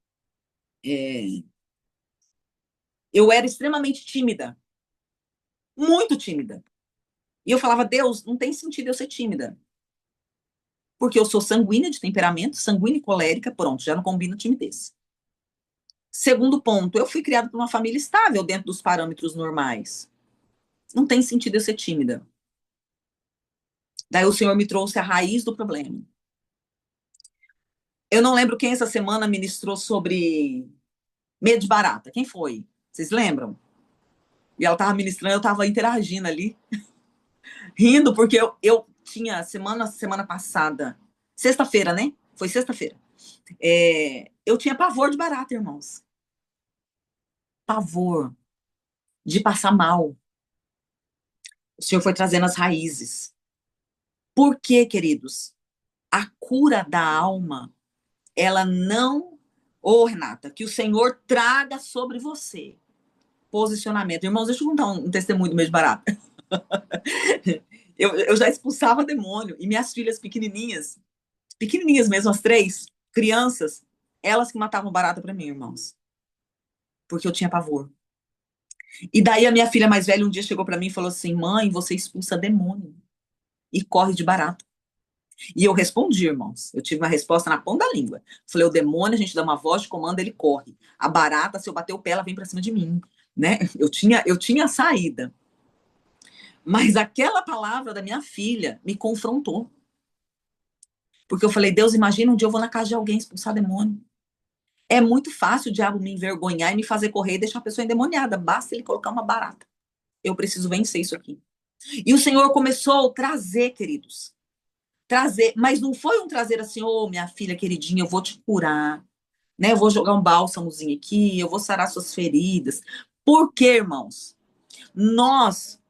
[SPEAKER 2] eu era extremamente tímida, muito tímida. E eu falava, Deus, não tem sentido eu ser tímida. Porque eu sou sanguínea de temperamento, sanguínea e colérica, pronto, já não combina timidez. Segundo ponto, eu fui criada por uma família estável dentro dos parâmetros normais. Não tem sentido eu ser tímida. Daí o Senhor me trouxe a raiz do problema. Eu não lembro quem essa semana ministrou sobre medo de barata. Quem foi? Vocês lembram? E ela estava ministrando, eu estava interagindo ali, rindo, porque eu tinha semana passada, sexta-feira, né? Foi sexta-feira. Eu tinha pavor de barata, irmãos. Pavor de passar mal. O Senhor foi trazendo as raízes. Por quê, queridos? A cura da alma, ela não. Ô, Renata, que o Senhor traga sobre você posicionamento. Irmãos, deixa eu contar um testemunho do mês de barata. Eu já expulsava demônio e minhas filhas pequenininhas mesmo, as três, crianças, elas que matavam barata para mim, irmãos, porque eu tinha pavor. E daí a minha filha mais velha um dia chegou para mim e falou assim: mãe, você expulsa demônio e corre de barata. E eu respondi, irmãos. Eu tive uma resposta na ponta da língua. Falei, o demônio, a gente dá uma voz de comando, ele corre. A barata, se eu bater o pé, ela vem para cima de mim, né? Eu tinha a saída. Mas aquela palavra da minha filha me confrontou. Porque eu falei, Deus, imagina um dia eu vou na casa de alguém expulsar demônio. É muito fácil o diabo me envergonhar e me fazer correr e deixar a pessoa endemoniada. Basta ele colocar uma barata. Eu preciso vencer isso aqui. E o Senhor começou a trazer, queridos. Trazer, mas não foi um trazer assim, ô, oh, minha filha queridinha, eu vou te curar, né? Eu vou jogar um bálsamozinho aqui, eu vou sarar suas feridas. Por quê, irmãos? Nós,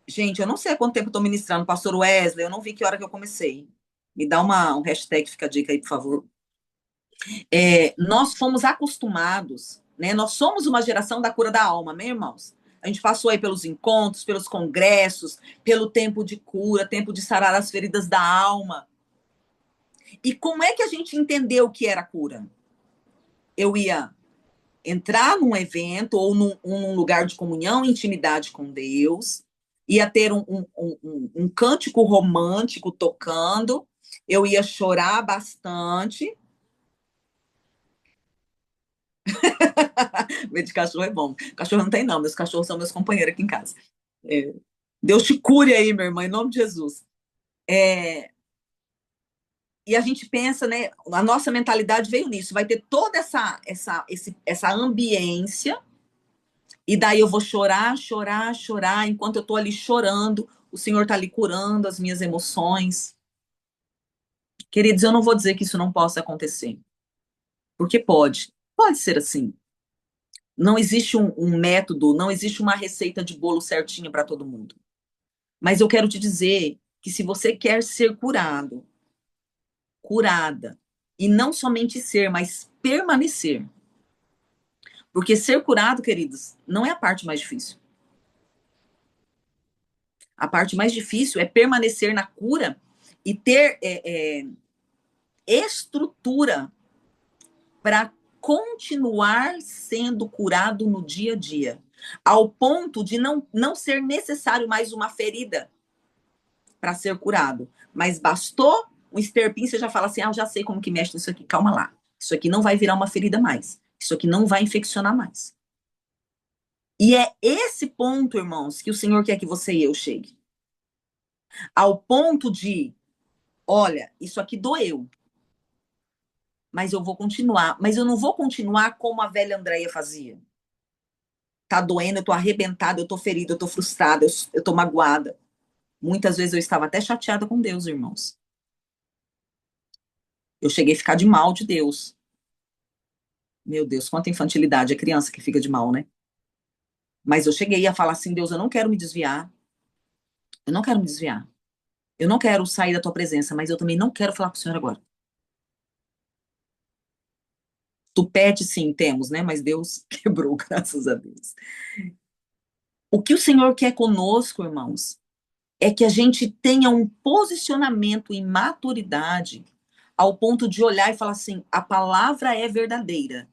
[SPEAKER 2] gente, eu não sei há quanto tempo eu tô ministrando, pastor Wesley, eu não vi que hora que eu comecei. Me dá um hashtag, fica a dica aí, por favor. Nós fomos acostumados, né? Nós somos uma geração da cura da alma, né, irmãos? A gente passou aí pelos encontros, pelos congressos, pelo tempo de cura, tempo de sarar as feridas da alma. E como é que a gente entendeu o que era cura? Eu ia entrar num evento ou num lugar de comunhão, intimidade com Deus, ia ter um cântico romântico tocando, eu ia chorar bastante. Medo de cachorro é bom. Cachorro não tem, não. Meus cachorros são meus companheiros aqui em casa. É, Deus te cure aí, minha irmã, em nome de Jesus. É, e a gente pensa, né? A nossa mentalidade veio nisso. Vai ter toda essa ambiência. E daí eu vou chorar, chorar, chorar. Enquanto eu tô ali chorando, o Senhor tá ali curando as minhas emoções. Queridos, eu não vou dizer que isso não possa acontecer. Porque pode. Pode ser assim. Não existe um método, não existe uma receita de bolo certinha para todo mundo. Mas eu quero te dizer que se você quer ser curado, curada, e não somente ser, mas permanecer. Porque ser curado, queridos, não é a parte mais difícil. A parte mais difícil é permanecer na cura e ter estrutura para continuar sendo curado no dia a dia, ao ponto de não ser necessário mais uma ferida para ser curado. Mas bastou um esterpinho, você já fala assim, eu já sei como que mexe nisso aqui, calma lá. Isso aqui não vai virar uma ferida mais. Isso aqui não vai infeccionar mais. E é esse ponto, irmãos, que o Senhor quer que você e eu chegue. Ao ponto de, olha, isso aqui doeu, mas eu vou continuar. Mas eu não vou continuar como a velha Andréia fazia. Tá doendo, eu tô arrebentada, eu tô ferida, eu tô frustrada, eu tô magoada. Muitas vezes eu estava até chateada com Deus, irmãos. Eu cheguei a ficar de mal de Deus. Meu Deus, quanta infantilidade, a criança que fica de mal, né? Mas eu cheguei a falar assim, Deus, eu não quero me desviar. Eu não quero me desviar. Eu não quero sair da tua presença, mas eu também não quero falar com o Senhor agora. Tupete, sim, temos, né? Mas Deus quebrou, graças a Deus. O que o Senhor quer conosco, irmãos, é que a gente tenha um posicionamento em maturidade ao ponto de olhar e falar assim: a palavra é verdadeira.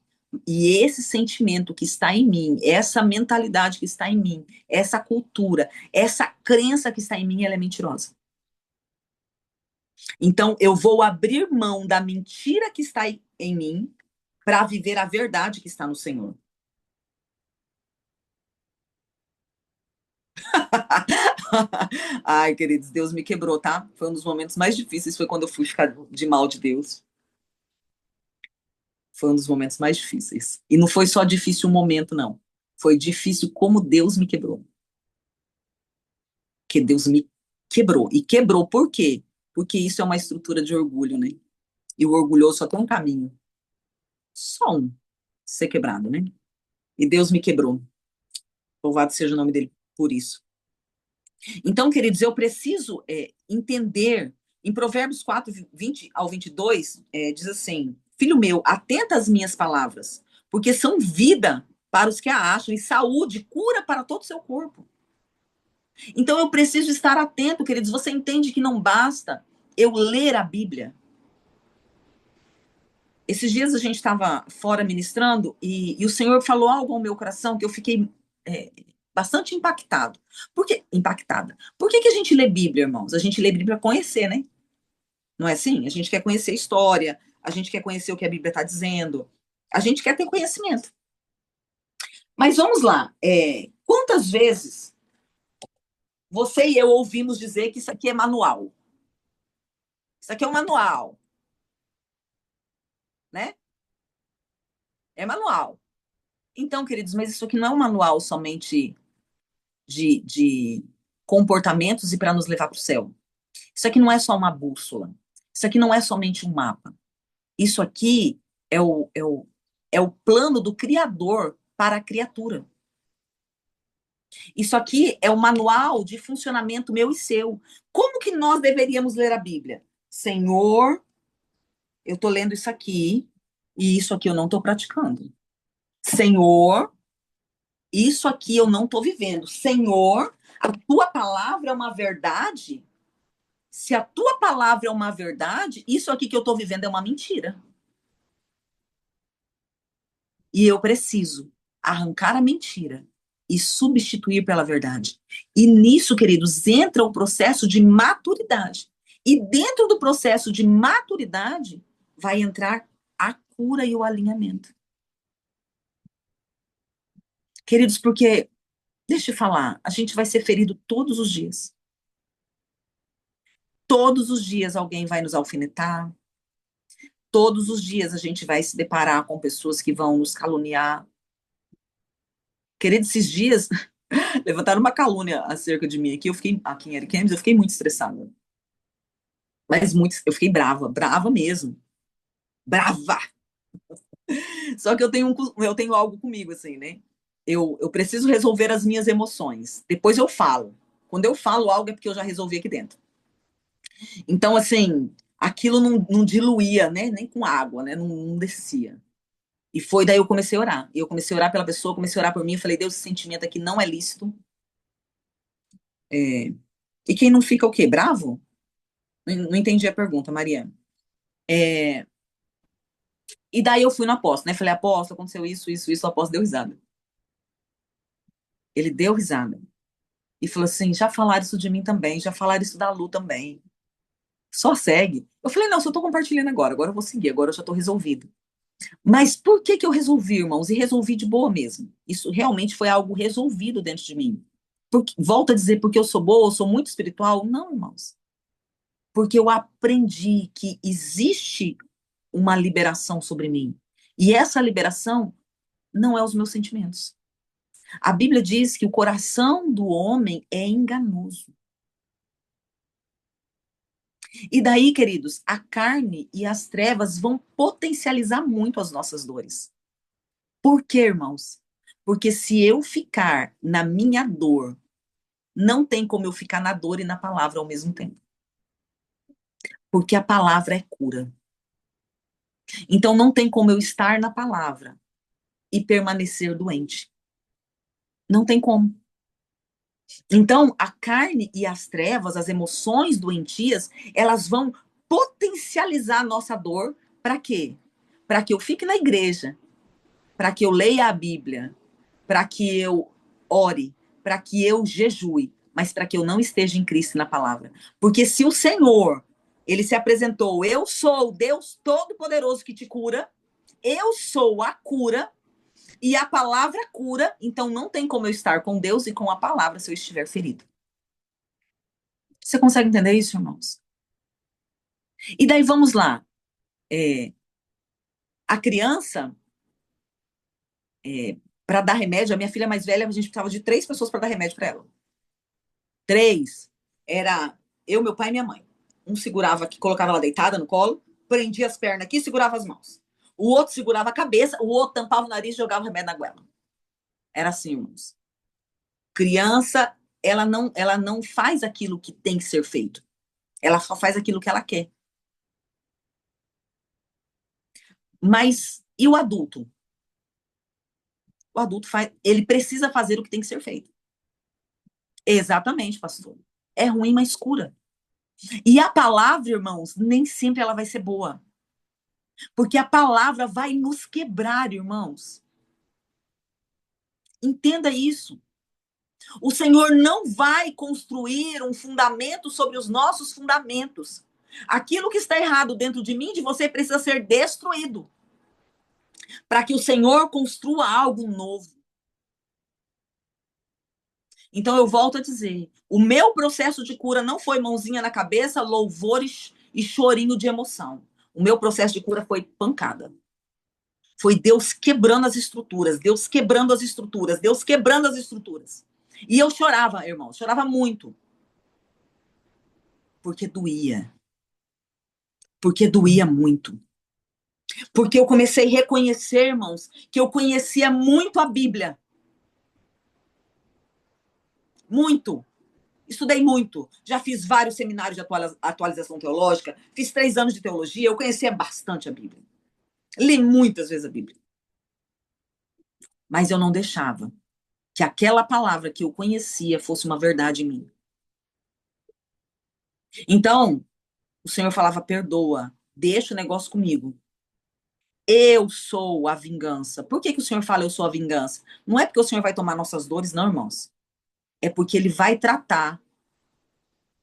[SPEAKER 2] E esse sentimento que está em mim, essa mentalidade que está em mim, essa cultura, essa crença que está em mim, ela é mentirosa. Então, eu vou abrir mão da mentira que está em mim para viver a verdade que está no Senhor. Ai, queridos, Deus me quebrou, tá? Foi um dos momentos mais difíceis, foi quando eu fui ficar de mal de Deus. Foi um dos momentos mais difíceis. E não foi só difícil o momento, não. Foi difícil como Deus me quebrou. Que Deus me quebrou. E quebrou por quê? Porque isso é uma estrutura de orgulho, né? E o orgulhoso só tem um caminho. Só um. Ser quebrado, né? E Deus me quebrou. Louvado seja o nome dele por isso. Então, queridos, eu preciso entender. Em Provérbios 4, 20 ao 22, diz assim: Filho meu, atenta às minhas palavras, porque são vida para os que a acham e saúde, cura para todo o seu corpo. Então, eu preciso estar atento, queridos. Você entende que não basta eu ler a Bíblia. Esses dias a gente estava fora ministrando e o Senhor falou algo ao meu coração que eu fiquei bastante impactado. Impactada. Por que a gente lê Bíblia, irmãos? A gente lê Bíblia para conhecer, né? Não é assim? A gente quer conhecer a história, a gente quer conhecer o que a Bíblia está dizendo, a gente quer ter conhecimento. Mas vamos lá. Quantas vezes você e eu ouvimos dizer que isso aqui é manual? Isso aqui é um manual, né? É manual. Então, queridos, mas isso aqui não é um manual somente de comportamentos e para nos levar para o céu. Isso aqui não é só uma bússola. Isso aqui não é somente um mapa. Isso aqui é o plano do Criador para a criatura. Isso aqui é o manual de funcionamento meu e seu. Como que nós deveríamos ler a Bíblia? Senhor, eu estou lendo isso aqui e isso aqui eu não estou praticando. Senhor, isso aqui eu não estou vivendo. Senhor, a tua palavra é uma verdade? Se a tua palavra é uma verdade, isso aqui que eu estou vivendo é uma mentira. E eu preciso arrancar a mentira e substituir pela verdade. E nisso, queridos, entra o processo de maturidade. E dentro do processo de maturidade vai entrar a cura e o alinhamento. Queridos, porque, deixa eu falar, a gente vai ser ferido todos os dias. Todos os dias alguém vai nos alfinetar. Todos os dias a gente vai se deparar com pessoas que vão nos caluniar. Queridos, esses dias levantaram uma calúnia acerca de mim aqui. Eu fiquei, aqui em Ariquemes, eu fiquei muito estressada. Mas muito, eu fiquei brava, brava mesmo. Brava! Só que eu tenho algo comigo, assim, né? Eu preciso resolver as minhas emoções. Depois eu falo. Quando eu falo algo é porque eu já resolvi aqui dentro. Então, assim, aquilo não diluía, né? Nem com água, né? Não descia. E foi daí eu comecei a orar. Eu comecei a orar pela pessoa, comecei a orar por mim. Eu falei, Deus, esse sentimento aqui não é lícito. E quem não fica o quê? Bravo? Não entendi a pergunta, Mariana. E daí eu fui no apóstolo, né? Falei, apóstolo, aconteceu isso, o apóstolo deu risada. Ele deu risada. E falou assim, já falaram isso de mim também, já falaram isso da Lu também. Só segue. Eu falei, não, só tô compartilhando agora eu vou seguir, agora eu já tô resolvido. Mas por que que eu resolvi, irmãos? E resolvi de boa mesmo. Isso realmente foi algo resolvido dentro de mim. Porque, volto a dizer, porque eu sou boa, eu sou muito espiritual? Não, irmãos. Porque eu aprendi que existe uma liberação sobre mim. E essa liberação não é os meus sentimentos. A Bíblia diz que o coração do homem é enganoso. E daí, queridos, a carne e as trevas vão potencializar muito as nossas dores. Por quê, irmãos? Porque se eu ficar na minha dor, não tem como eu ficar na dor e na palavra ao mesmo tempo. Porque a palavra é cura. Então não tem como eu estar na palavra e permanecer doente. Não tem como. Então, a carne e as trevas, as emoções doentias, elas vão potencializar a nossa dor. Para quê? Para que eu fique na igreja, para que eu leia a Bíblia, para que eu ore, para que eu jejue, mas para que eu não esteja em Cristo na palavra. Porque se o Senhor, ele se apresentou, eu sou o Deus Todo-Poderoso que te cura, eu sou a cura, e a palavra cura, então não tem como eu estar com Deus e com a palavra se eu estiver ferido. Você consegue entender isso, irmãos? E daí vamos lá. A criança, para dar remédio, a minha filha mais velha, a gente precisava de 3 pessoas para dar remédio para ela. 3. Era eu, meu pai e minha mãe. Um segurava aqui, colocava ela deitada no colo, prendia as pernas aqui e segurava as mãos. O outro segurava a cabeça, o outro tampava o nariz e jogava o remédio na goela. Era assim, irmãos. Criança, ela não faz aquilo que tem que ser feito. Ela só faz aquilo que ela quer. Mas e o adulto? O adulto faz, ele precisa fazer o que tem que ser feito. Exatamente, pastor. É ruim, mas cura. E a palavra, irmãos, nem sempre ela vai ser boa. Porque a palavra vai nos quebrar, irmãos. Entenda isso. O Senhor não vai construir um fundamento sobre os nossos fundamentos. Aquilo que está errado dentro de mim, de você, precisa ser destruído. Para que o Senhor construa algo novo. Então eu volto a dizer, o meu processo de cura não foi mãozinha na cabeça, louvores e chorinho de emoção. O meu processo de cura foi pancada. Foi Deus quebrando as estruturas, Deus quebrando as estruturas, Deus quebrando as estruturas. E eu chorava, irmão, chorava muito. Porque doía. Porque doía muito. Porque eu comecei a reconhecer, irmãos, que eu conhecia muito a Bíblia. Muito. Estudei muito. Já fiz vários seminários de atualização teológica. Fiz 3 anos de teologia. Eu conhecia bastante a Bíblia. Li muitas vezes a Bíblia. Mas eu não deixava que aquela palavra que eu conhecia fosse uma verdade em mim. Então, o Senhor falava, perdoa, deixa o negócio comigo. Eu sou a vingança. Por que que o Senhor fala eu sou a vingança? Não é porque o Senhor vai tomar nossas dores, não, irmãos. É porque Ele vai tratar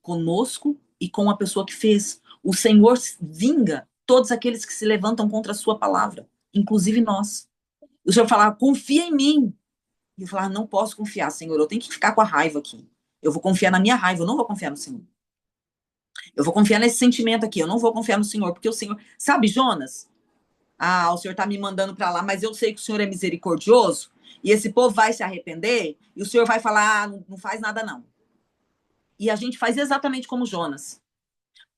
[SPEAKER 2] conosco e com a pessoa que fez. O Senhor vinga todos aqueles que se levantam contra a sua palavra, inclusive nós. O Senhor falava, confia em mim. E eu falava, não posso confiar, Senhor, eu tenho que ficar com a raiva aqui. Eu vou confiar na minha raiva, eu não vou confiar no Senhor. Eu vou confiar nesse sentimento aqui, eu não vou confiar no Senhor, porque o Senhor... Sabe, Jonas? Ah, o Senhor está me mandando para lá, mas eu sei que o Senhor é misericordioso e esse povo vai se arrepender e o Senhor vai falar, ah, não faz nada não. E a gente faz exatamente como Jonas.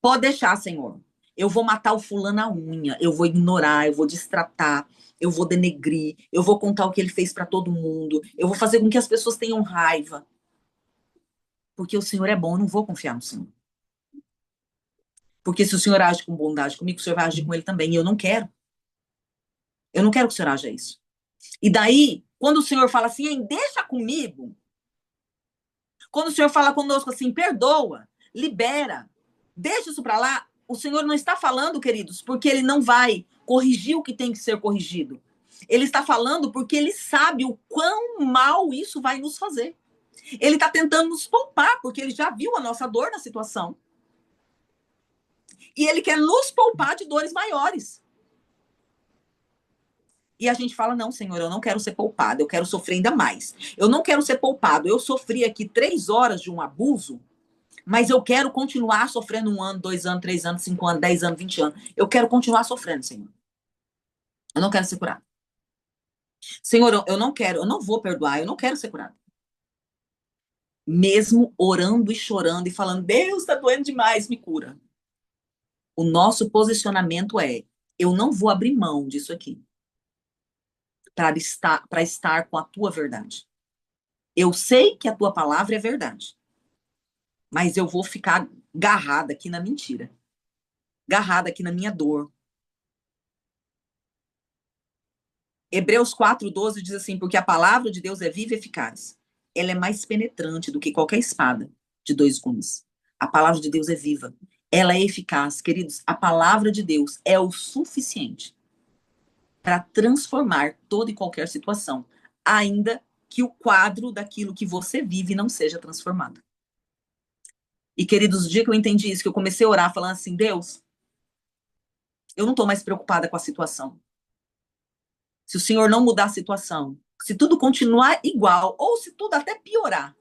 [SPEAKER 2] Pode deixar, Senhor. Eu vou matar o fulano à unha, eu vou ignorar, eu vou destratar, eu vou denegrir, eu vou contar o que ele fez para todo mundo, eu vou fazer com que as pessoas tenham raiva. Porque o Senhor é bom, eu não vou confiar no Senhor. Porque se o Senhor age com bondade comigo, o Senhor vai agir com ele também. E eu não quero. Eu não quero que o Senhor haja isso. E daí, quando o Senhor fala assim, deixa comigo, Quando o Senhor fala conosco assim, perdoa, libera, deixa isso para lá, o Senhor não está falando, queridos, porque Ele não vai corrigir o que tem que ser corrigido. Ele está falando porque Ele sabe o quão mal isso vai nos fazer. Ele está tentando nos poupar, porque Ele já viu a nossa dor na situação. E Ele quer nos poupar de dores maiores. E a gente fala, não, Senhor, eu não quero ser poupado, eu quero sofrer ainda mais. Eu não quero ser poupado. Eu sofri aqui 3 horas de um abuso, mas eu quero continuar sofrendo 1 ano, 2 anos, 3 anos, 5 anos, 10 anos, 20 anos. Eu quero continuar sofrendo, Senhor. Eu não quero ser curado. Senhor, eu não quero, eu não vou perdoar, eu não quero ser curado. Mesmo orando e chorando e falando, Deus, tá doendo demais, me cura. O nosso posicionamento é, eu não vou abrir mão disso aqui para estar com a tua verdade. Eu sei que a tua palavra é verdade, mas eu vou ficar garrada aqui na mentira, garrada aqui na minha dor. Hebreus 4:12 diz assim, porque a palavra de Deus é viva e eficaz. Ela é mais penetrante do que qualquer espada de 2 gumes. A palavra de Deus é viva. Ela é eficaz. Queridos, a palavra de Deus é o suficiente para transformar toda e qualquer situação, ainda que o quadro daquilo que você vive não seja transformado. E, queridos, o dia que eu entendi isso, que eu comecei a orar falando assim, Deus, eu não estou mais preocupada com a situação. Se o Senhor não mudar a situação, se tudo continuar igual, ou se tudo até piorar,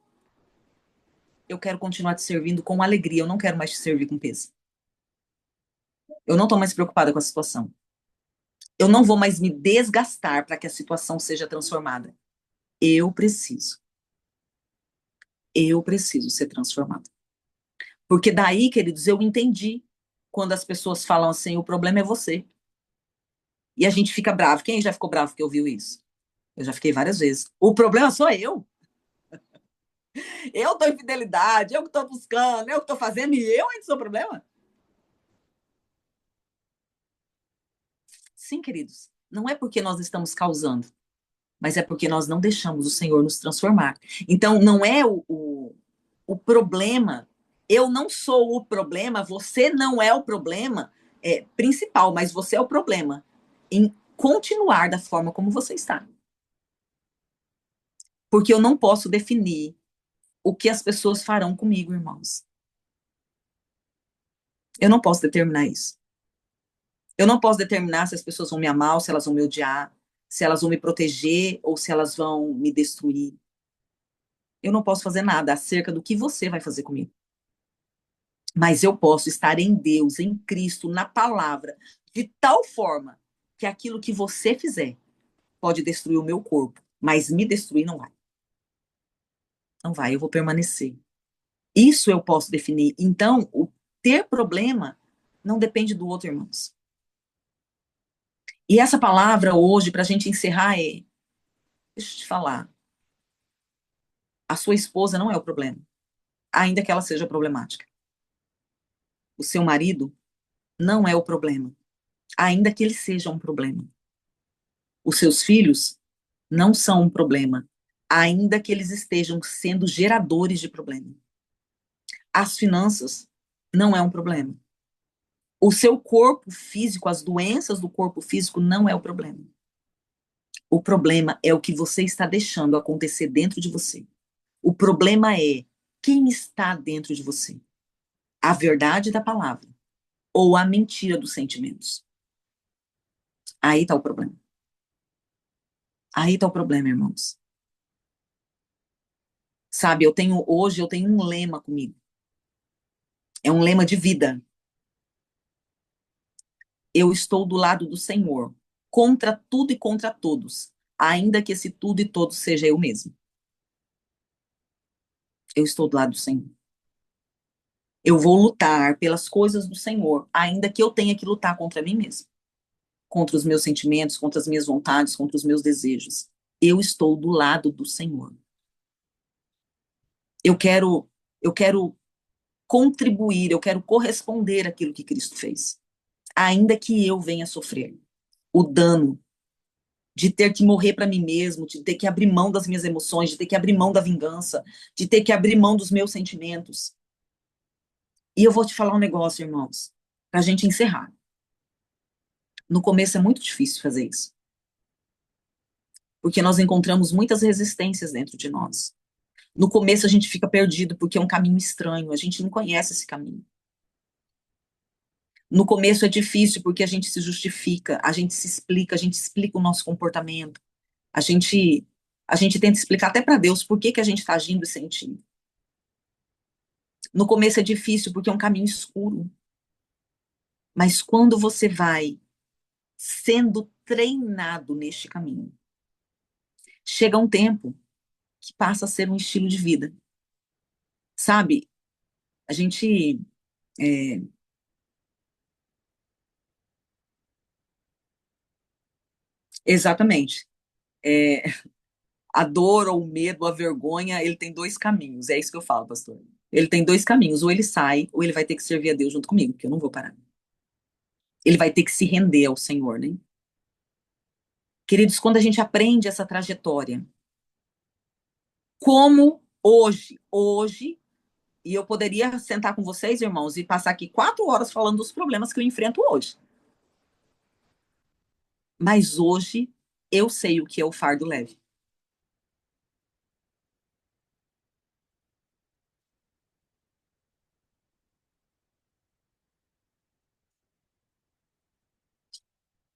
[SPEAKER 2] eu quero continuar te servindo com alegria, eu não quero mais te servir com peso. Eu não estou mais preocupada com a situação. Eu não vou mais me desgastar para que a situação seja transformada. Eu preciso. Eu preciso ser transformada. Porque daí, queridos, eu entendi quando as pessoas falam assim, o problema é você. E a gente fica bravo. Quem já ficou bravo que ouviu isso? Eu já fiquei várias vezes. O problema sou eu. Eu tô em fidelidade, eu que tô buscando, eu que tô fazendo, e eu ainda sou o problema? Sim, queridos. Não é porque nós estamos causando, mas é porque nós não deixamos o Senhor nos transformar. Então, não é o problema. Eu não sou o problema, você não é o problema principal, mas você é o problema em continuar da forma como você está. Porque eu não posso definir o que as pessoas farão comigo, irmãos. Eu não posso determinar isso. Eu não posso determinar se as pessoas vão me amar ou se elas vão me odiar, se elas vão me proteger ou se elas vão me destruir. Eu não posso fazer nada acerca do que você vai fazer comigo. Mas eu posso estar em Deus, em Cristo, na palavra, de tal forma que aquilo que você fizer pode destruir o meu corpo, mas me destruir não vai. Não vai, eu vou permanecer. Isso eu posso definir. Então, o ter problema não depende do outro, irmãos. E essa palavra hoje, para a gente encerrar, deixa eu te falar, a sua esposa não é o problema, ainda que ela seja problemática. O seu marido não é o problema, ainda que ele seja um problema. Os seus filhos não são um problema, ainda que eles estejam sendo geradores de problema. As finanças não é um problema. O seu corpo físico, as doenças do corpo físico não é o problema. O problema é o que você está deixando acontecer dentro de você. O problema é quem está dentro de você. A verdade da palavra ou a mentira dos sentimentos. Aí está o problema. Aí está o problema, irmãos. Sabe, hoje eu tenho um lema comigo. É um lema de vida. Eu estou do lado do Senhor, contra tudo e contra todos, ainda que esse tudo e todos seja eu mesmo. Eu estou do lado do Senhor. Eu vou lutar pelas coisas do Senhor, ainda que eu tenha que lutar contra mim mesmo, contra os meus sentimentos, contra as minhas vontades, contra os meus desejos. Eu estou do lado do Senhor. Eu quero contribuir, eu quero corresponder àquilo que Cristo fez, ainda que eu venha sofrer o dano de ter que morrer para mim mesmo, de ter que abrir mão das minhas emoções, de ter que abrir mão da vingança, de ter que abrir mão dos meus sentimentos. E eu vou te falar um negócio, irmãos, para a gente encerrar. No começo é muito difícil fazer isso, porque nós encontramos muitas resistências dentro de nós. No começo a gente fica perdido, porque é um caminho estranho, a gente não conhece esse caminho. No começo é difícil, porque a gente se justifica, a gente se explica, a gente explica o nosso comportamento, a gente, a gente tenta explicar até para Deus por que que a gente está agindo e sentindo. No começo é difícil, porque é um caminho escuro. Mas quando você vai sendo treinado neste caminho, chega um tempo que passa a ser um estilo de vida. Sabe? A gente. é, exatamente. É, a dor ou o medo, a vergonha, ele tem dois caminhos. É isso que eu falo, pastor. Ele tem dois caminhos. Ou ele sai, ou ele vai ter que servir a Deus junto comigo, porque eu não vou parar. Ele vai ter que se render ao Senhor, né? Queridos, quando a gente aprende essa trajetória, como hoje, e eu poderia sentar com vocês, irmãos, e passar aqui 4 horas falando dos problemas que eu enfrento hoje. Mas hoje eu sei o que é o fardo leve.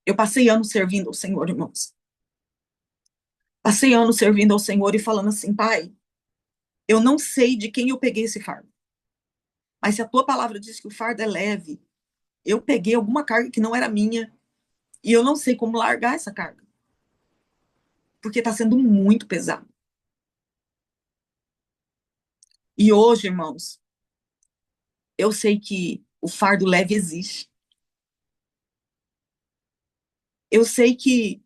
[SPEAKER 2] Eu passei anos servindo ao Senhor, irmãos. Passei anos servindo ao Senhor e falando assim, Pai, eu não sei de quem eu peguei esse fardo. Mas se a tua palavra diz que o fardo é leve, eu peguei alguma carga que não era minha e eu não sei como largar essa carga. Porque está sendo muito pesado. E hoje, irmãos, eu sei que o fardo leve existe. Eu sei que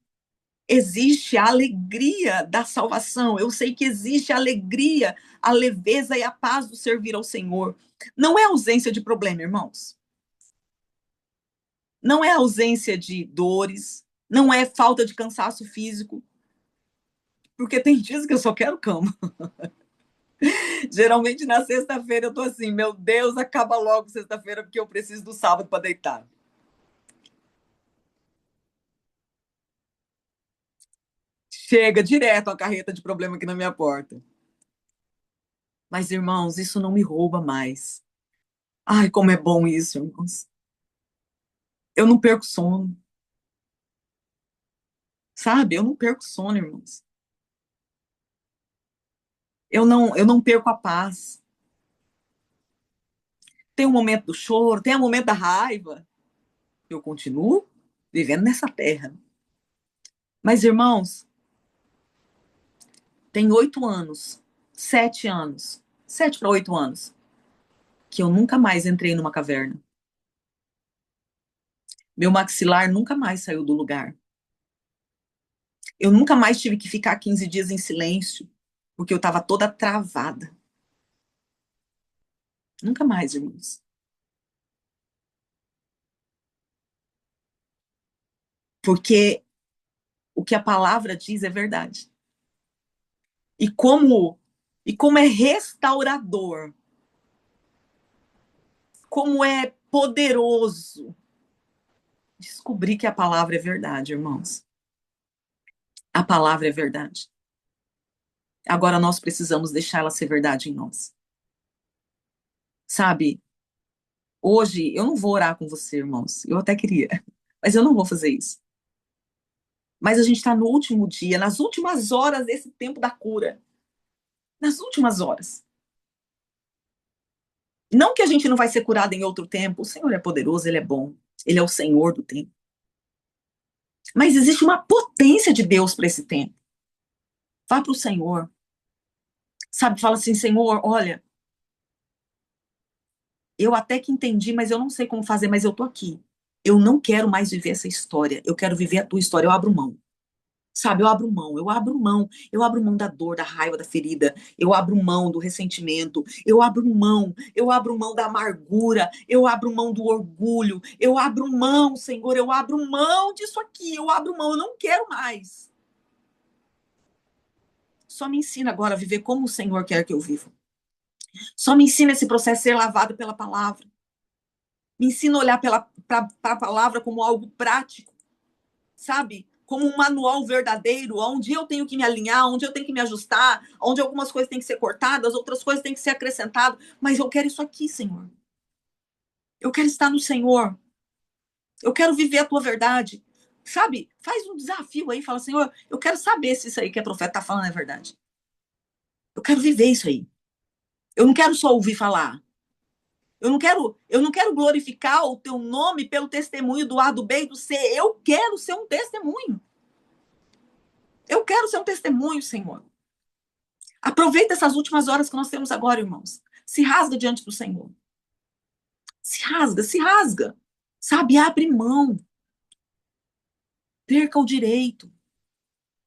[SPEAKER 2] existe a alegria da salvação. Eu sei que existe a alegria, a leveza e a paz do servir ao Senhor. Não é ausência de problema, irmãos. Não é ausência de dores. Não é falta de cansaço físico. Porque tem dias que eu só quero cama. Geralmente na sexta-feira eu tô assim, meu Deus, acaba logo sexta-feira porque eu preciso do sábado para deitar. Chega direto a carreta de problema aqui na minha porta. Mas, irmãos, isso não me rouba mais. Ai, como é bom isso, irmãos. Eu não perco sono, sabe? Eu não perco sono, irmãos. Eu não perco a paz. Tem o momento do choro, tem o momento da raiva. Eu continuo vivendo nessa terra. Mas, irmãos, tem 8 anos, 7 anos, 7 para 8 anos, que eu nunca mais entrei numa caverna. Meu maxilar nunca mais saiu do lugar. Eu nunca mais tive que ficar 15 dias em silêncio, porque eu estava toda travada. Nunca mais, irmãos. Porque o que a palavra diz é verdade. E como é restaurador, como é poderoso descobrir que a palavra é verdade, irmãos. A palavra é verdade. Agora nós precisamos deixar ela ser verdade em nós. Sabe? Hoje eu não vou orar com você, irmãos. Eu até queria, mas eu não vou fazer isso. Mas a gente está no último dia, nas últimas horas desse tempo da cura. Nas últimas horas. Não que a gente não vai ser curado em outro tempo. O Senhor é poderoso, Ele é bom. Ele é o Senhor do tempo. Mas existe uma potência de Deus para esse tempo. Vá para o Senhor. Sabe, fala assim, Senhor, olha, eu até que entendi, mas eu não sei como fazer, mas eu tô aqui. Eu não quero mais viver essa história. Eu quero viver a tua história. Eu abro mão. Sabe, eu abro mão da dor, da raiva, da ferida, eu abro mão do ressentimento, eu abro mão da amargura, eu abro mão do orgulho, eu abro mão, Senhor, eu abro mão disso aqui, eu abro mão, eu não quero mais. Só me ensina agora a viver como o Senhor quer que eu viva. Só me ensina esse processo a ser lavado pela palavra. Me ensina a olhar para a palavra como algo prático, sabe? Como um manual verdadeiro, onde eu tenho que me alinhar, onde eu tenho que me ajustar, onde algumas coisas têm que ser cortadas, outras coisas têm que ser acrescentadas. Mas eu quero isso aqui, Senhor. Eu quero estar no Senhor. Eu quero viver a tua verdade. Sabe? Faz um desafio aí, fala, Senhor, eu quero saber se isso aí que a profeta está falando é verdade. Eu quero viver isso aí. Eu não quero só ouvir falar. Eu não quero glorificar o teu nome pelo testemunho do A, do B e do C. Eu quero ser um testemunho. Eu quero ser um testemunho, Senhor. Aproveita essas últimas horas que nós temos agora, irmãos. Se rasga diante do Senhor. Se rasga, se rasga. Sabe, abre mão. Perca o direito.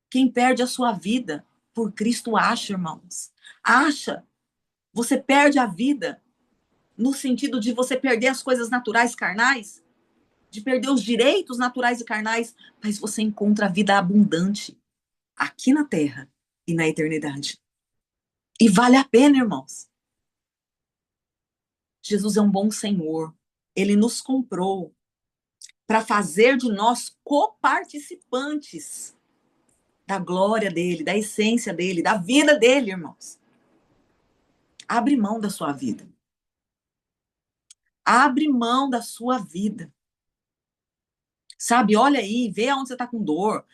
[SPEAKER 2] Quem perde a sua vida por Cristo acha, irmãos. Acha. Você perde a vida no sentido de você perder as coisas naturais carnais, de perder os direitos naturais e carnais, mas você encontra a vida abundante aqui na terra e na eternidade. E vale a pena, irmãos. Jesus é um bom Senhor. Ele nos comprou para fazer de nós coparticipantes da glória dele, da essência dele, da vida dele, irmãos. Abre mão da sua vida. Abre mão da sua vida. Sabe, olha aí, vê aonde você tá com dor,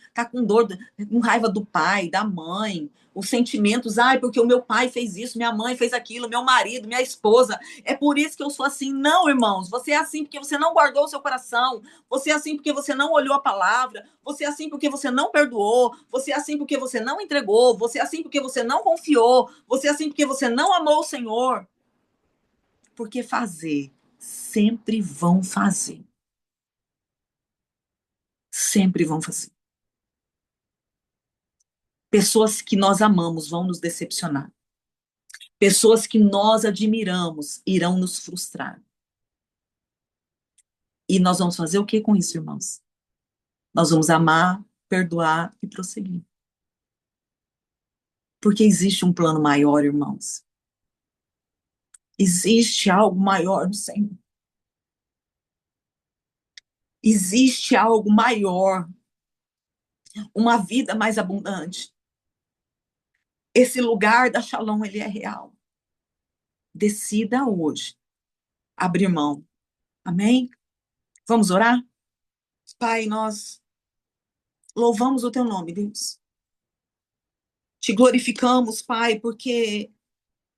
[SPEAKER 2] com raiva do pai, da mãe, os sentimentos, ai, porque o meu pai fez isso, minha mãe fez aquilo, meu marido, minha esposa, é por isso que eu sou assim. Não, irmãos, você é assim porque você não guardou o seu coração, você é assim porque você não olhou a palavra, você é assim porque você não perdoou, você é assim porque você não entregou, você é assim porque você não confiou, você é assim porque você não amou o Senhor. Porque fazer, sempre vão fazer. Sempre vão fazer. Pessoas que nós amamos vão nos decepcionar. Pessoas que nós admiramos irão nos frustrar. E nós vamos fazer o que com isso, irmãos? Nós vamos amar, perdoar e prosseguir. Porque existe um plano maior, irmãos. Existe algo maior no Senhor. Existe algo maior. Uma vida mais abundante. Esse lugar da Shalom, ele é real. Decida hoje abrir mão. Amém? Vamos orar? Pai, nós louvamos o teu nome, Deus. Te glorificamos, Pai, porque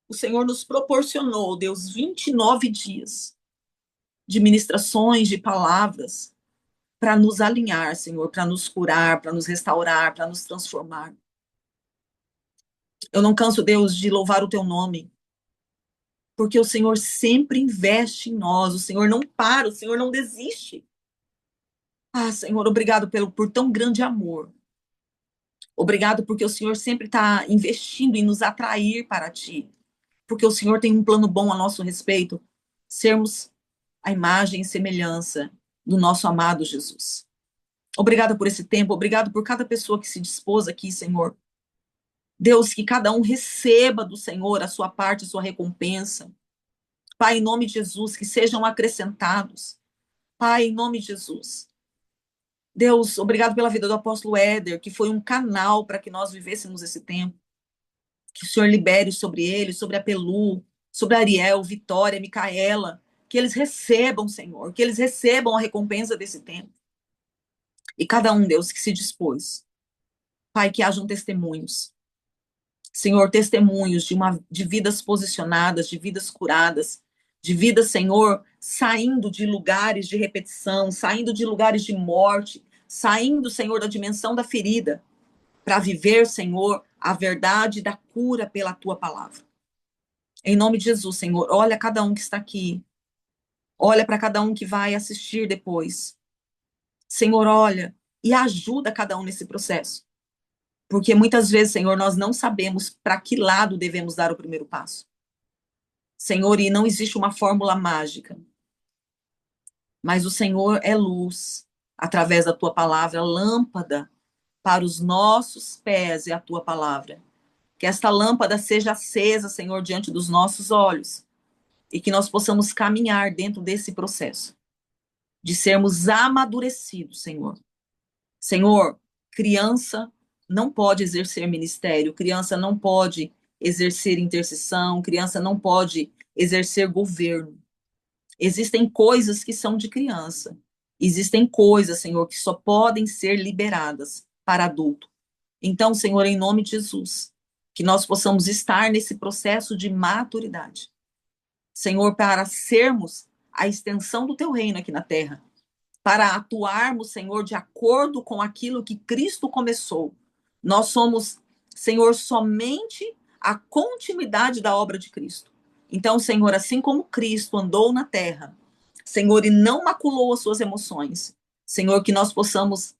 [SPEAKER 2] o Senhor nos proporcionou, Deus, 29 dias de ministrações, de palavras, para nos alinhar, Senhor, para nos curar, para nos restaurar, para nos transformar. Eu não canso, Deus, de louvar o teu nome, porque o Senhor sempre investe em nós, o Senhor não para, o Senhor não desiste. Ah, Senhor, obrigado por tão grande amor. Obrigado porque o Senhor sempre está investindo em nos atrair para ti. Porque o Senhor tem um plano bom a nosso respeito, sermos a imagem e semelhança do nosso amado Jesus. Obrigada por esse tempo, obrigado por cada pessoa que se dispôs aqui, Senhor. Deus, que cada um receba do Senhor a sua parte, a sua recompensa. Pai, em nome de Jesus, que sejam acrescentados. Pai, em nome de Jesus. Deus, obrigado pela vida do apóstolo Éder, que foi um canal para que nós vivêssemos esse tempo. Que o Senhor libere sobre ele, sobre a Pelu, sobre a Ariel, Vitória, Micaela, que eles recebam, Senhor, que eles recebam a recompensa desse tempo. E cada um, Deus, que se dispôs. Pai, que hajam testemunhos. Senhor, testemunhos de vidas posicionadas, de vidas curadas, de vidas, Senhor, saindo de lugares de repetição, saindo de lugares de morte, saindo, Senhor, da dimensão da ferida, para viver, Senhor, a verdade da cura pela tua palavra. Em nome de Jesus, Senhor, olha cada um que está aqui. Olha para cada um que vai assistir depois. Senhor, olha e ajuda cada um nesse processo. Porque muitas vezes, Senhor, nós não sabemos para que lado devemos dar o primeiro passo. Senhor, e não existe uma fórmula mágica, mas o Senhor é luz, através da tua palavra, lâmpada para os nossos pés é a tua palavra. Que esta lâmpada seja acesa, Senhor, diante dos nossos olhos e que nós possamos caminhar dentro desse processo de sermos amadurecidos, Senhor. Senhor, criança não pode exercer ministério, criança não pode exercer intercessão, criança não pode exercer governo. Existem coisas que são de criança. Existem coisas, Senhor, que só podem ser liberadas para adulto. Então, Senhor, em nome de Jesus, que nós possamos estar nesse processo de maturidade. Senhor, para sermos a extensão do teu reino aqui na terra, para atuarmos, Senhor, de acordo com aquilo que Cristo começou. Nós somos, Senhor, somente a continuidade da obra de Cristo. Então, Senhor, assim como Cristo andou na terra, Senhor, e não maculou as suas emoções, Senhor, que nós possamos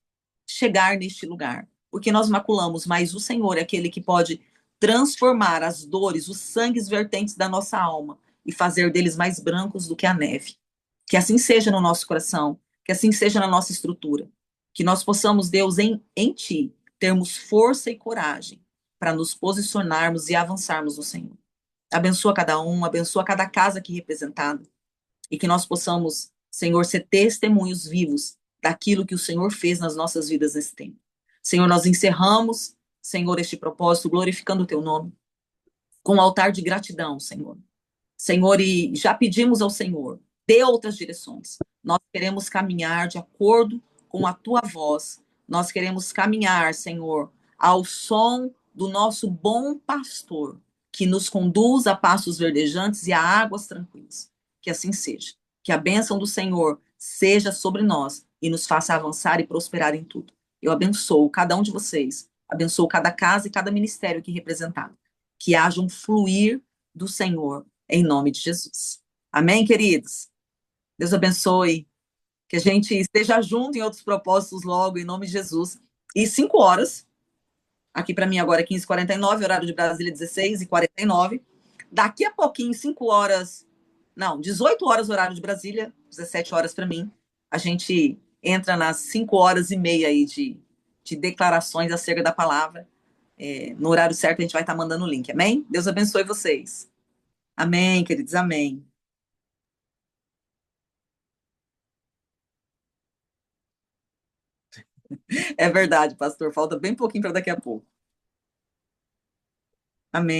[SPEAKER 2] chegar neste lugar, porque nós maculamos, mas o Senhor é aquele que pode transformar as dores, os sangues vertentes da nossa alma e fazer deles mais brancos do que a neve. Que assim seja no nosso coração, que assim seja na nossa estrutura, que nós possamos, Deus, em Ti, termos força e coragem para nos posicionarmos e avançarmos no Senhor. Abençoa cada um, abençoa cada casa aqui representada, e que nós possamos, Senhor, ser testemunhos vivos daquilo que o Senhor fez nas nossas vidas nesse tempo. Senhor, nós encerramos, Senhor, este propósito, glorificando o Teu nome, com um altar de gratidão, Senhor. Senhor, e já pedimos ao Senhor, dê outras direções. Nós queremos caminhar de acordo com a tua voz. Nós queremos caminhar, Senhor, ao som do nosso bom pastor, que nos conduz a pastos verdejantes e a águas tranquilas. Que assim seja. Que a bênção do Senhor seja sobre nós e nos faça avançar e prosperar em tudo. Eu abençoo cada um de vocês, abençoo cada casa e cada ministério aqui representado. Que haja um fluir do Senhor em nome de Jesus. Amém, queridos? Deus abençoe. Que a gente esteja junto em outros propósitos logo, em nome de Jesus. E 5 horas, aqui para mim agora é 15h49, horário de Brasília 16h49. Daqui a pouquinho, 5 horas, não, 18 horas, horário de Brasília, 17 horas para mim. A gente entra nas 5h30 aí de declarações acerca da palavra. No horário certo a gente vai estar mandando o link, amém? Deus abençoe vocês. Amém, queridos, amém. É verdade, pastor. Falta bem pouquinho para daqui a pouco. Amém.